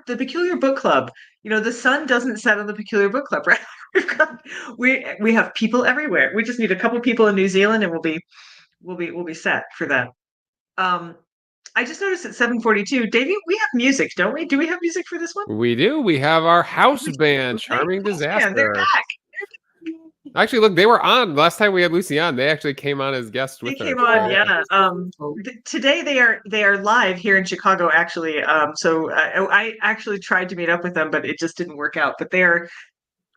Peculiar Book Club. The sun doesn't set on the Peculiar Book Club, right? We have people everywhere. We just need a couple people in New Zealand, and we'll be set for that. I just noticed at 7:42, Davey, we have music, don't we? Do we have music for this one? We do. We have our house band, Charming Disaster. They're back. Actually, look, they were on last time we had Lucy on. They actually came on as guests with us. They came on, yeah. Today they are live here in Chicago, actually. So I actually tried to meet up with them, but it just didn't work out. But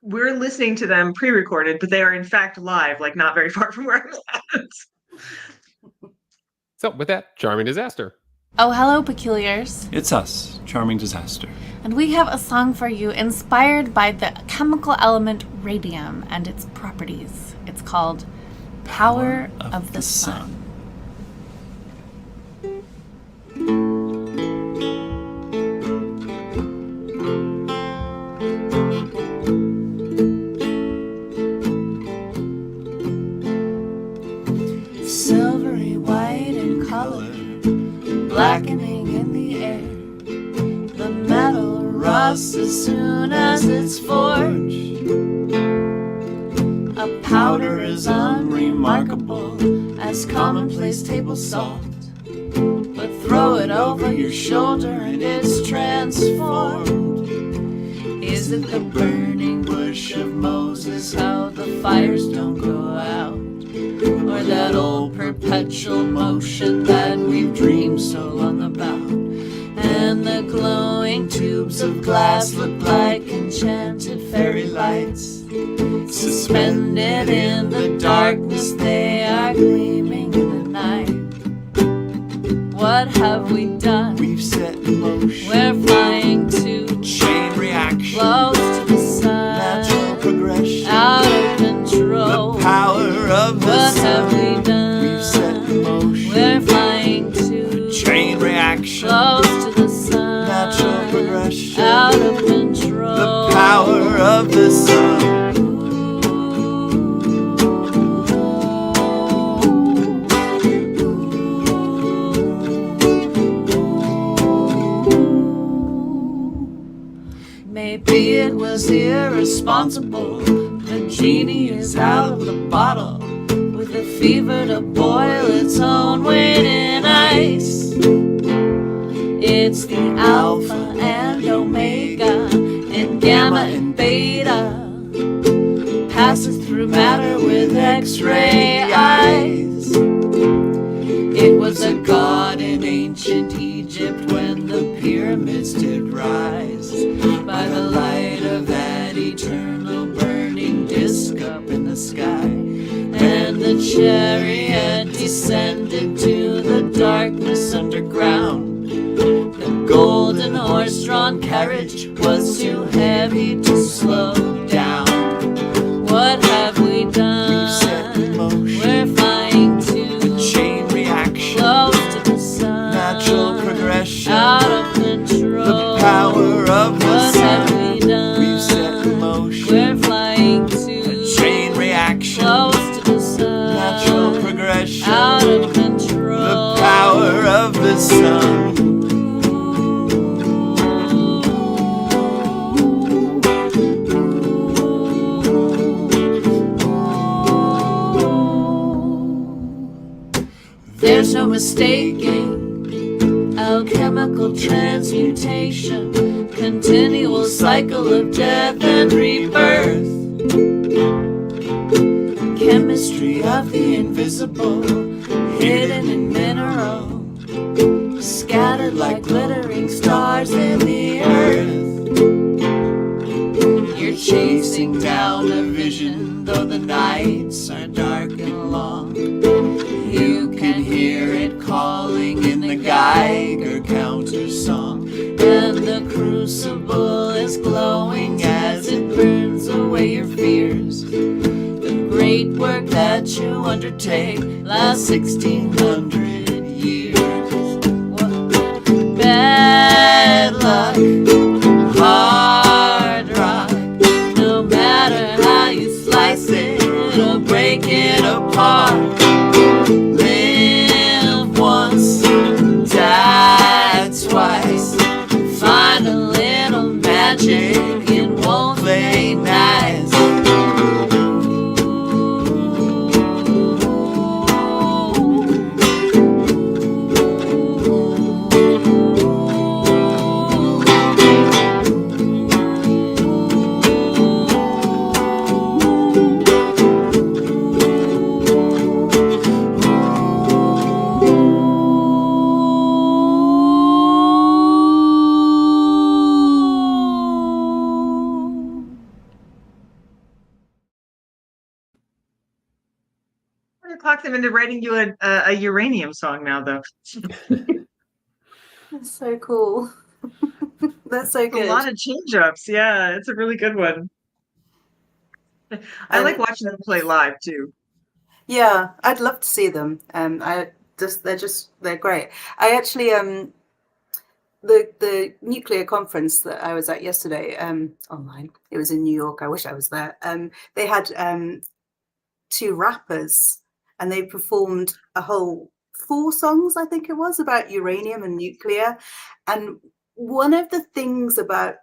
we're listening to them pre-recorded, but they are in fact live, like not very far from where I'm at. So with that, Charming Disaster. Oh, hello, Peculiars. It's us, Charming Disaster. And we have a song for you inspired by the chemical element radium and its properties. It's called Power of the Sun. Silvery white in color, blackening in the air. The metal rusts as soon as it's forged. A powder as unremarkable as commonplace table salt. But throw it over your shoulder and it's transformed. Is it the burning bush of Moses, how the fires don't go out? Or that old perpetual motion that we've dreamed so long about? And the glowing tubes of glass look like enchanted fairy lights. Suspended in the darkness, they are gleaming in the night. What have we done? We've set in motion. We're flying to chain reaction, close to the sun, natural progression, out of control. The power of the what sun. Have we done? We've set in motion. We're flying to chain reaction, close to the sun, natural progression, out of control. The power of the sun. Maybe it was irresponsible. The genie is out of the bottle, with a fever to boil its own weight in ice. It's the alpha and omega, and gamma and beta, passes through matter with X-ray eyes. It was a god in ancient Egypt when the pyramids did rise, by the light of chariot descended to the darkness underground. The golden horse-drawn carriage was too heavy to slow down. What have we done? We've set in motion We're flying to a chain reaction, close to the sun. natural progression, Out of control. the power of the What have sun. we done? We've set in motion We're flying a to chain reaction, close to the sun. natural progression, Out of control. the power of the sun. There's no mistaking alchemical transmutation, continual cycle of death and rebirth. Chemistry of the invisible, hidden in mineral, scattered like glittering stars in the earth. You're chasing down a vision, though the nights are dark and long. You can hear it calling in the Geiger counter song, and the crucible is glowing as it burns away your fears. The great work that you undertake lasts 1600 years. Bad luck, hard rock, no matter how you slice it or break it apart. Live once, die twice. Find a little magic, it won't play nice. Talk them into writing you a uranium song now, though. That's so cool. That's so good. A lot of change-ups. Yeah, it's a really good one. I like watching them play live too. Yeah, I'd love to see them. They're great. I actually the nuclear conference that I was at yesterday, online. It was in New York. I wish I was there. They had two rappers, and they performed a whole 4 songs, I think it was, about uranium and nuclear. And one of the things about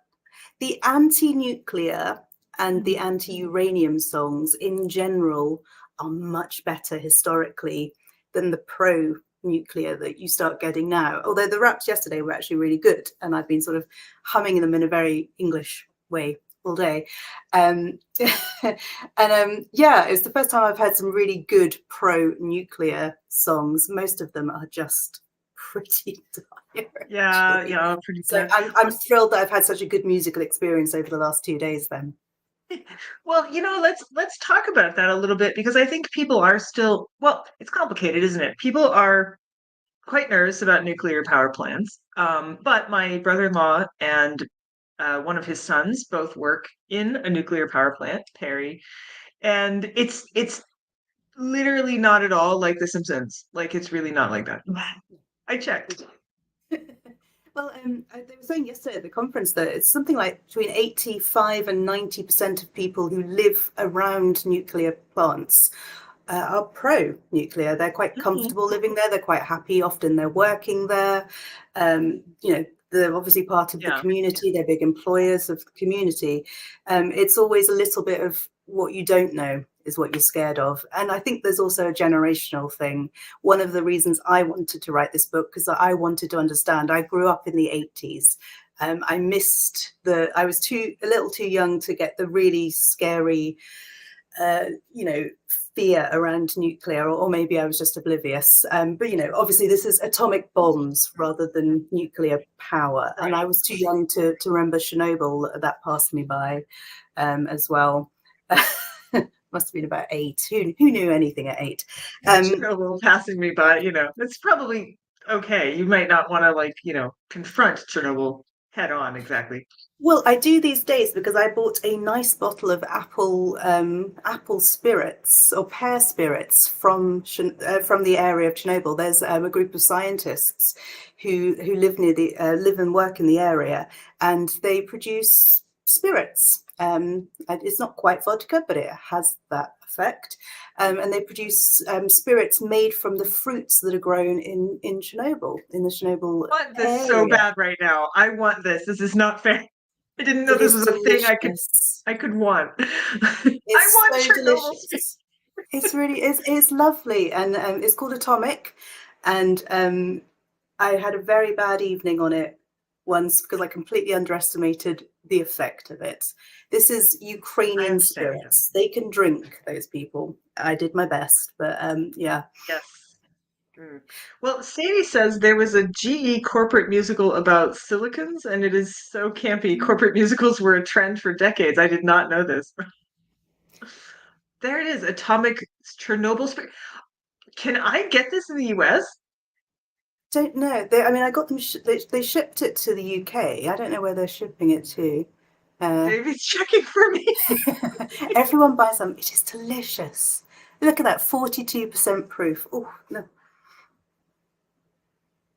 the anti-nuclear and the anti-uranium songs in general are much better historically than the pro-nuclear that you start getting now. Although the raps yesterday were actually really good, and I've been sort of humming them in a very English way all day. Yeah, it's the first time I've heard some really good pro-nuclear songs. Most of them are just pretty dire. Yeah, pretty. So I'm thrilled that I've had such a good musical experience over the last 2 days then. Well, let's talk about that a little bit, because I think people are still, well, it's complicated, isn't it? People are quite nervous about nuclear power plants. But my brother-in-law and one of his sons both work in a nuclear power plant, Perry, and it's literally not at all like The Simpsons. Like, it's really not like that. I checked. Well, they were saying yesterday at the conference that it's something like between 85 and 90% of people who live around nuclear plants are pro-nuclear. They're quite comfortable living there. They're quite happy. Often they're working there. They're obviously part of the community. They're big employers of the community. It's always a little bit of what you don't know is what you're scared of. And I think there's also a generational thing. One of the reasons I wanted to write this book, because I wanted to understand, I grew up in the 80s. I missed I was a little too young to get the really scary, fear around nuclear, or maybe I was just oblivious. But, obviously this is atomic bombs rather than nuclear power. Right. And I was too young to remember Chernobyl. That passed me by as well. must have been about 8. Who knew anything at 8? Chernobyl passing me by, it's probably okay. You might not want to confront Chernobyl head on exactly. Well, I do these days because I bought a nice bottle of apple spirits or pear spirits from the area of Chernobyl. There's a group of scientists who live near live and work in the area, and they produce spirits. It's not quite vodka, but it has that effect. And they produce spirits made from the fruits that are grown in Chernobyl, in the Chernobyl I want this area. so bad right now. I want this. This is not fair. I didn't know this was a thing I could want. I want so Chernobyl. delicious. It's lovely, and it's called Atomic. And I had a very bad evening on it once because I completely underestimated the effect of it. This is Ukrainian spirits. They can drink, those people. I did my best, but yeah. Yes. Well, Sadie says there was a GE corporate musical about silicons, and it is so campy. Corporate musicals were a trend for decades. I did not know this. There it is, Atomic Chernobyl Spirit. Can I get this in the US? Don't know. I got them. They shipped it to the UK. I don't know where they're shipping it to. Maybe it's checking for me. Everyone buys them. It is delicious. Look at that, 42% proof. Oh no.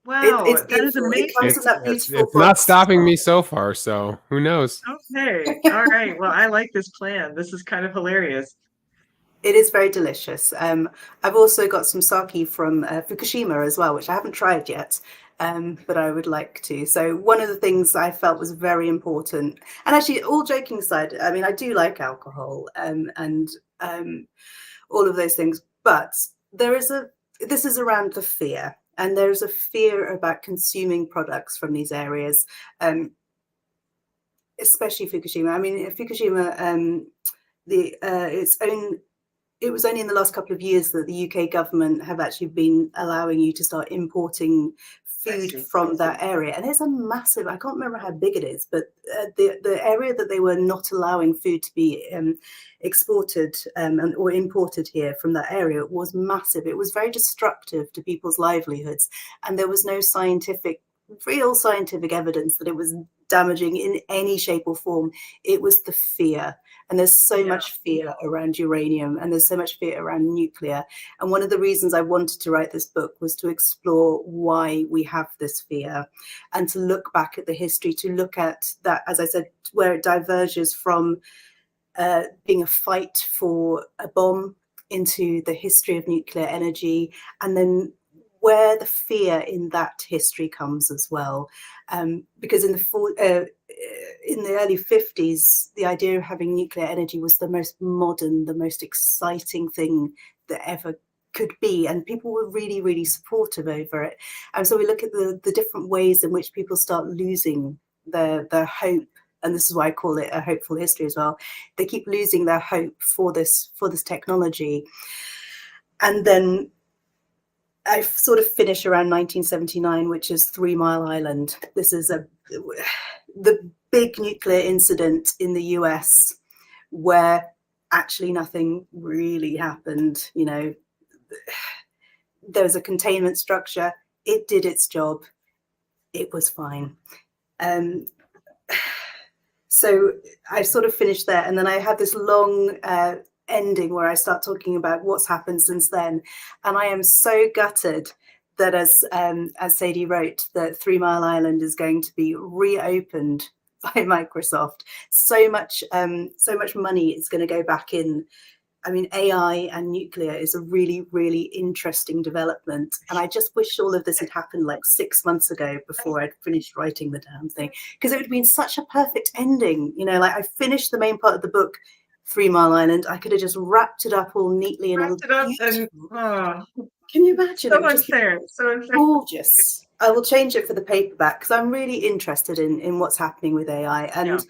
Wow, it's that is amazing. It comes in that beautiful it's not stopping me so far, so who knows? Okay, all right. Well, I like this plan. This is kind of hilarious. It is very delicious. I've also got some sake from Fukushima as well, which I haven't tried yet, but I would like to. So one of the things I felt was very important, and actually, all joking aside, I do like alcohol and all of those things, but this is around the fear. And there's a fear about consuming products from these areas, especially Fukushima. Fukushima, it was only in the last couple of years that the UK government have actually been allowing you to start importing food from that area. And there's a massive, I can't remember how big it is, but the area that they were not allowing food to be exported or imported here from that area was massive. It was very destructive to people's livelihoods. And there was no real scientific evidence that it was damaging in any shape or form. It was the fear. And there's so much fear around uranium, and there's so much fear around nuclear. And one of the reasons I wanted to write this book was to explore why we have this fear, and to look back at the history, to look at that, as I said, where it diverges from being a fight for a bomb into the history of nuclear energy, and then where the fear in that history comes as well. Because in the early 50s, the idea of having nuclear energy was the most modern, the most exciting thing that ever could be. And people were really, really supportive over it. And so we look at the different ways in which people start losing their hope. And this is why I call it a hopeful history as well. They keep losing their hope for this technology. And then I sort of finish around 1979, which is 3 Mile Island. This is the big nuclear incident in the US where actually nothing really happened. There was a containment structure. It did its job. It was fine. So I sort of finished there. And then I had this long ending where I start talking about what's happened since then. And I am so gutted that as Sadie wrote, that 3 Mile Island is going to be reopened by Microsoft. So much money is going to go back in. AI and nuclear is a really, really interesting development. And I just wish all of this had happened like 6 months ago before I'd finished writing the damn thing, because it would have been such a perfect ending. I finished the main part of the book, 3 Mile Island. I could have just wrapped it up all neatly and can you imagine? So unfair. So unfair. Gorgeous. I will change it for the paperback because I'm really interested in what's happening with AI. And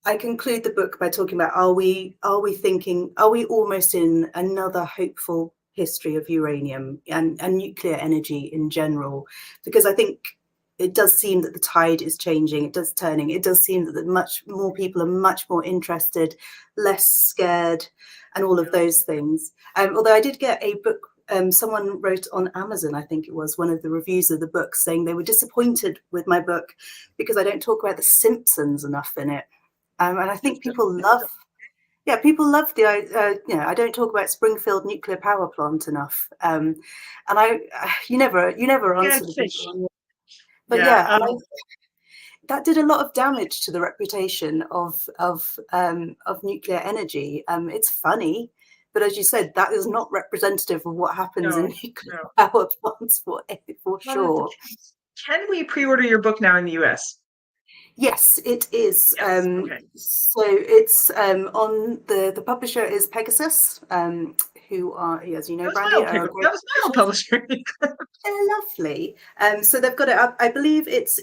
I conclude the book by talking about are we almost in another hopeful history of uranium and nuclear energy in general? Because I think it does seem that the tide is changing. It does turning. It does seem that much more people are much more interested, less scared, and all of those things. Although I did get a book. Someone wrote on Amazon, I think it was, one of the reviews of the book, saying they were disappointed with my book because I don't talk about the Simpsons enough in it. And I think people love the, I don't talk about Springfield nuclear power plant enough. And you never answer the people. But that did a lot of damage to the reputation of nuclear energy. It's funny, but as you said, that is not representative of what happens in nuclear power plants for sure. Can we pre-order your book now in the US? Yes, it is. Yes. Okay. So it's on the publisher is Pegasus, who are, as you know, Brandy. That was my old publisher. They're lovely. So they've got it up. I believe it's.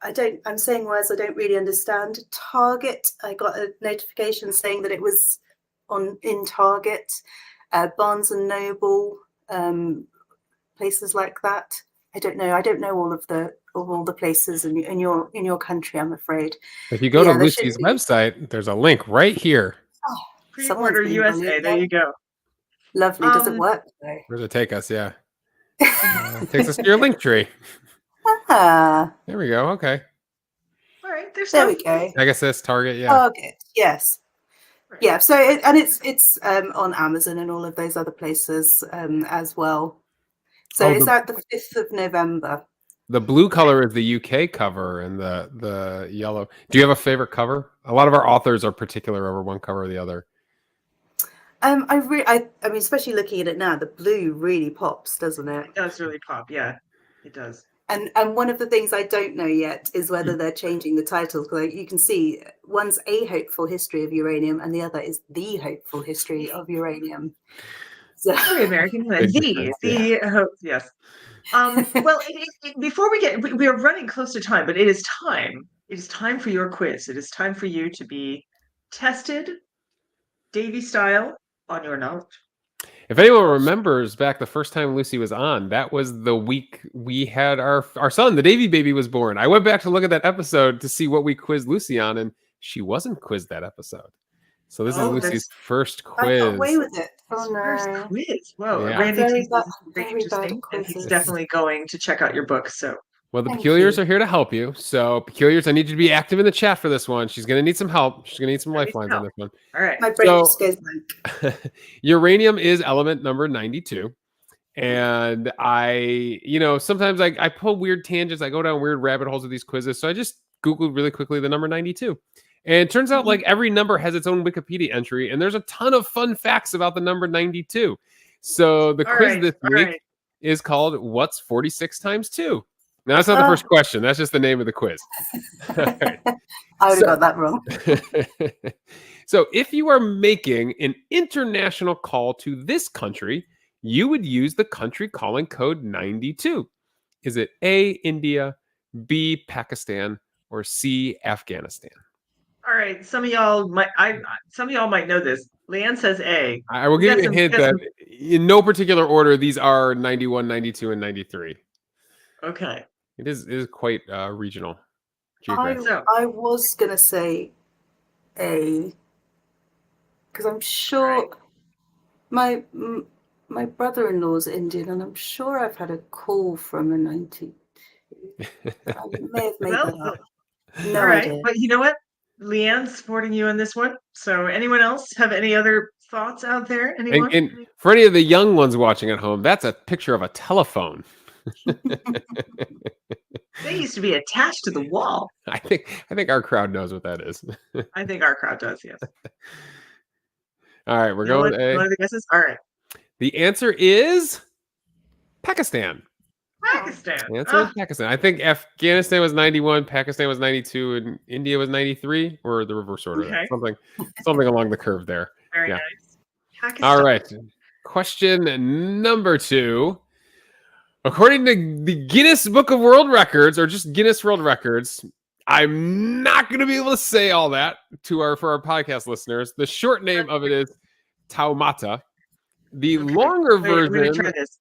I'm saying words I don't really understand. Target. I got a notification saying that it was in Target, Barnes and Noble, places like that. I don't know. I don't know all the places in your country, I'm afraid. If you go to Lucy's website, there's a link right here. Oh, Pre-order USA. There you go. Lovely. Does it work though? Where does it take us? Yeah. It takes us to your link tree. Ah. There we go. Okay. All right. There we go. I guess that's Target. Yeah. Target. Yes. Right. Yeah. So it's on Amazon and all of those other places as well. So it's out the 5th of November. The blue color is the UK cover, and the yellow. Do you have a favorite cover? A lot of our authors are particular over one cover or the other. I mean, especially looking at it now, the blue really pops, doesn't it? It does really pop. Yeah, it does. And one of the things I don't know yet is whether they're changing the titles, because you can see one's A Hopeful History of Uranium and the other is The Hopeful History of Uranium. So very American. Yes. Well, before we are running close to time, but it is time. It is time for your quiz. It is time for you to be tested, Davy style, on your knowledge. If anyone remembers back the first time Lucy was on, that was the week we had our son, the Davy baby, was born. I went back to look at that episode to see what we quizzed Lucy on, and she wasn't quizzed that episode. So this is Lucy's first quiz. I got away with it. Oh no! First quiz. Whoa, yeah. Randy is very interesting, and he's definitely going to check out your book. So. Well, the Peculiars are here to help you. So, Peculiars, I need you to be active in the chat for this one. She's going to need some help. She's going to need some lifelines on this one. All right. My brain just goes blank. Uranium is element number 92. And sometimes I pull weird tangents. I go down weird rabbit holes with these quizzes. So I just Googled really quickly the number 92. And it turns out like every number has its own Wikipedia entry. And there's a ton of fun facts about the number 92. So the quiz this week is called What's 46 times 2? Now, that's not the first question. That's just the name of the quiz. Right. I would have got that wrong. So if you are making an international call to this country, you would use the country calling code 92. Is it A, India, B, Pakistan, or C, Afghanistan? All right. Some of y'all might know this. Leanne says A. I will give you a hint that in no particular order, these are 91, 92, and 93. Okay. It is quite regional. I was going to say A, because I'm sure my brother-in-law's Indian, and I'm sure I've had a call from a 92. I may have made that up. No idea. But you know what? Leanne's supporting you on this one. So anyone else have any other thoughts out there? Anyone? And for any of the young ones watching at home, that's a picture of a telephone. They used to be attached to the wall. I think our crowd knows what that is. I think our crowd does, yes. All right, we're going A. One of the guesses? All right. The answer is Pakistan. Pakistan. The answer is Pakistan. I think Afghanistan was 91, Pakistan was 92, and India was 93, or the reverse order. Okay. Something along the curve there. Very nice. Pakistan. All right. Question number 2. According to the Guinness Book of World Records, or just Guinness World Records, I'm not going to be able to say all that for our podcast listeners. The short name of it is Taumata. The longer version. I'm going to try this.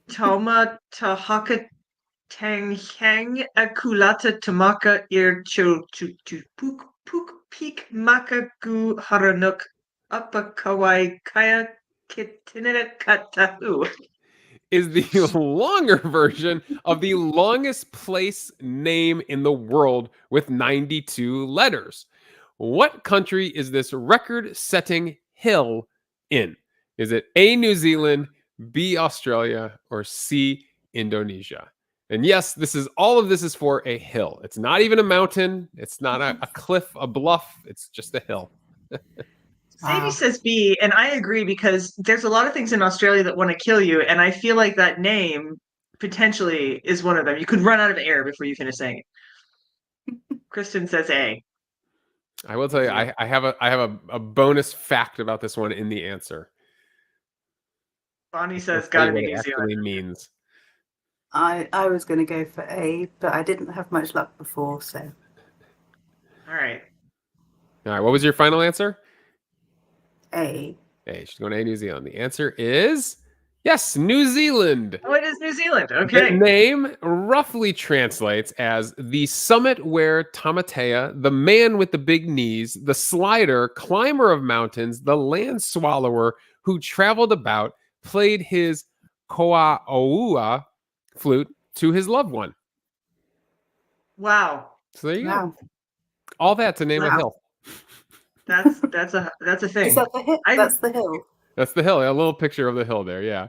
Tauma Tahaka Tanghang akulata tamaka ir cho puk peak maka gu haranuk apakawai kaya kitinet katahu. Is the longer version of the longest place name in the world with 92 letters. What country is this record-setting hill in? Is it A, New Zealand, B, Australia, or C, Indonesia? And yes, all of this is for a hill. It's not even a mountain. It's not a cliff, a bluff. It's just a hill. Sadie says B, and I agree because there's a lot of things in Australia that want to kill you, and I feel like that name potentially is one of them. You could run out of air before you finish saying it. Kristen says A. I will tell you, I have a bonus fact about this one in the answer. Bonnie says gotta be New Zealand. Actually means. I was going to go for A, but I didn't have much luck before, so. All right. What was your final answer? A. A. She's going to A, New Zealand. The answer is yes, New Zealand. Oh, it is New Zealand. Okay. The name roughly translates as the summit where Tamatea, the man with the big knees, the slider, climber of mountains, the land swallower who traveled about, played his koa'oua flute to his loved one. Wow. So there you go. All that to name a hill. That's a thing. Is that the hill? That's the hill. That's the hill. A little picture of the hill there. Yeah.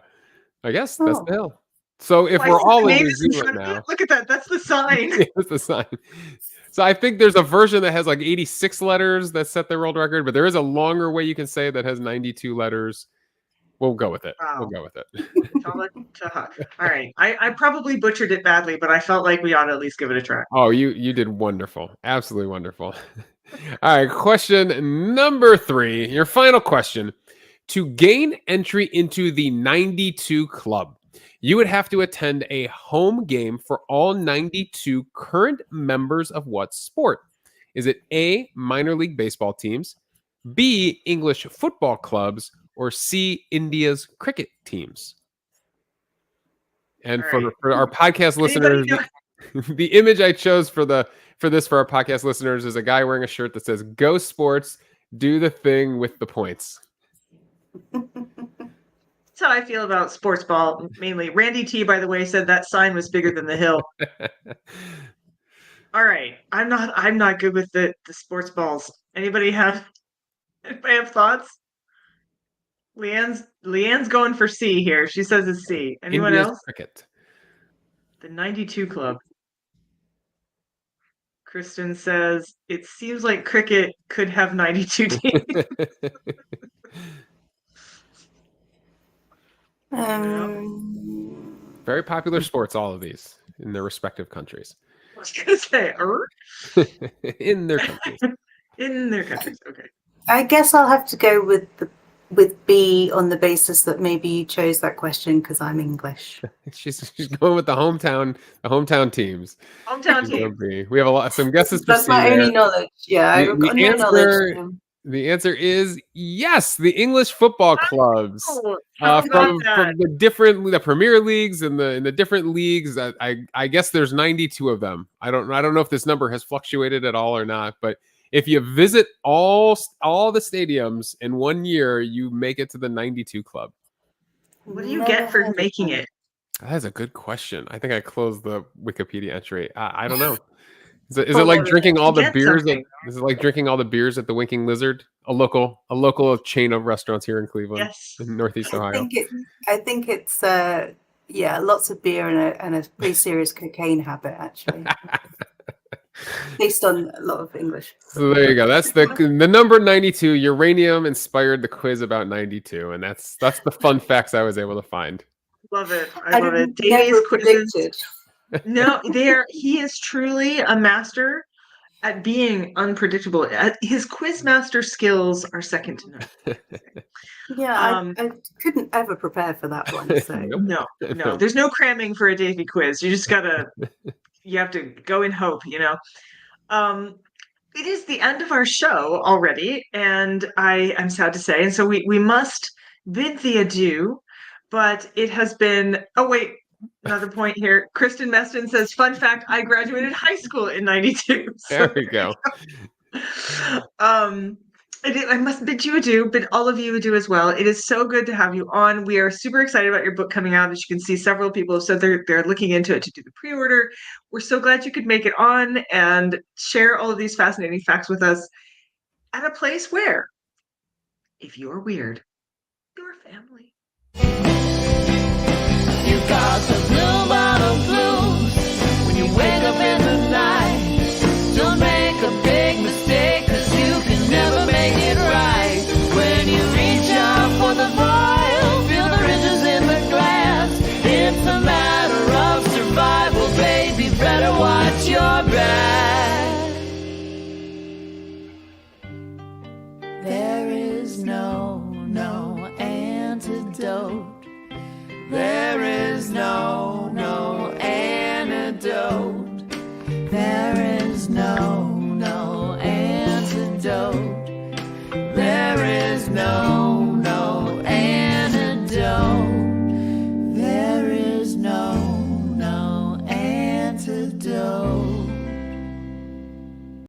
I guess that's the hill. So if we're all in New Zealand now. Look at that. That's the sign. Yeah, that's the sign. So I think there's a version that has like 86 letters that set the world record, but there is a longer way you can say it that has 92 letters. We'll go with it. Wow. We'll go with it. All right. I probably butchered it badly, but I felt like we ought to at least give it a try. Oh, you did wonderful. Absolutely wonderful. All right. Question number 3. Your final question. To gain entry into the 92 club, you would have to attend a home game for all 92 current members of what sport? Is it A, minor league baseball teams, B, English football clubs, or C, India's cricket teams? And for our podcast listeners, the image I chose for our podcast listeners is a guy wearing a shirt that says "Go Sports, do the thing with the points." That's how I feel about sports ball, mainly. Randy T, by the way, said that sign was bigger than the hill. All right. I'm not good with the sports balls. Anybody have thoughts? Leanne's going for C here. She says it's C. Anyone India's else? Cricket. The 92 club. Kristen says it seems like cricket could have 92 teams. Very popular sports, all of these in their respective countries. I was gonna say, in their countries. In their countries, okay. I guess I'll have to go with B on the basis that maybe you chose that question because I'm English. She's going with the hometown teams. Hometown teams. We have some guesses. That's my only knowledge. Yeah, I've got no knowledge. The answer is yes. The English football clubs from the Premier Leagues and the different leagues. I guess there's 92 of them. I don't know if this number has fluctuated at all or not. But if you visit all the stadiums in 1 year, you make it to the 92 club. What do you get for making it? That's a good question. I think I closed the Wikipedia entry. I don't know. Is it like drinking all the beers? Is it like drinking all the beers at the Winking Lizard, a local chain of restaurants here in Cleveland, in Northeast Ohio? I think it's lots of beer and a pretty serious cocaine habit actually, based on a lot of English. So there you go. That's the number 92. Uranium inspired the quiz about 92, and that's the fun facts I was able to find. Love it. I love it. Davey's quizzes. No, he is truly a master at being unpredictable. His quizmaster skills are second to none. Yeah, I couldn't ever prepare for that one. So no, there's no cramming for a Davey quiz. You just you have to go in hope, It is the end of our show already, and I'm sad to say, and so we must bid thee adieu. But it has been. Oh wait. Another point here. Kristen Meston says, fun fact, I graduated high school in 92. There we go. I must bid you adieu, bid all of you adieu as well. It is so good to have you on. We are super excited about your book coming out. As you can see, several people have said they're looking into it to do the pre-order. We're so glad you could make it on and share all of these fascinating facts with us at a place where, if you're weird, you're family. You got the blue bottle blues when you wake up in the night. Don't make a big mistake, 'cause you can never make it right. When you reach out for the vial, feel the ridges in the glass. It's a matter of survival, baby, better watch your back. There is no antidote. There is no antidote. There is no antidote. There is no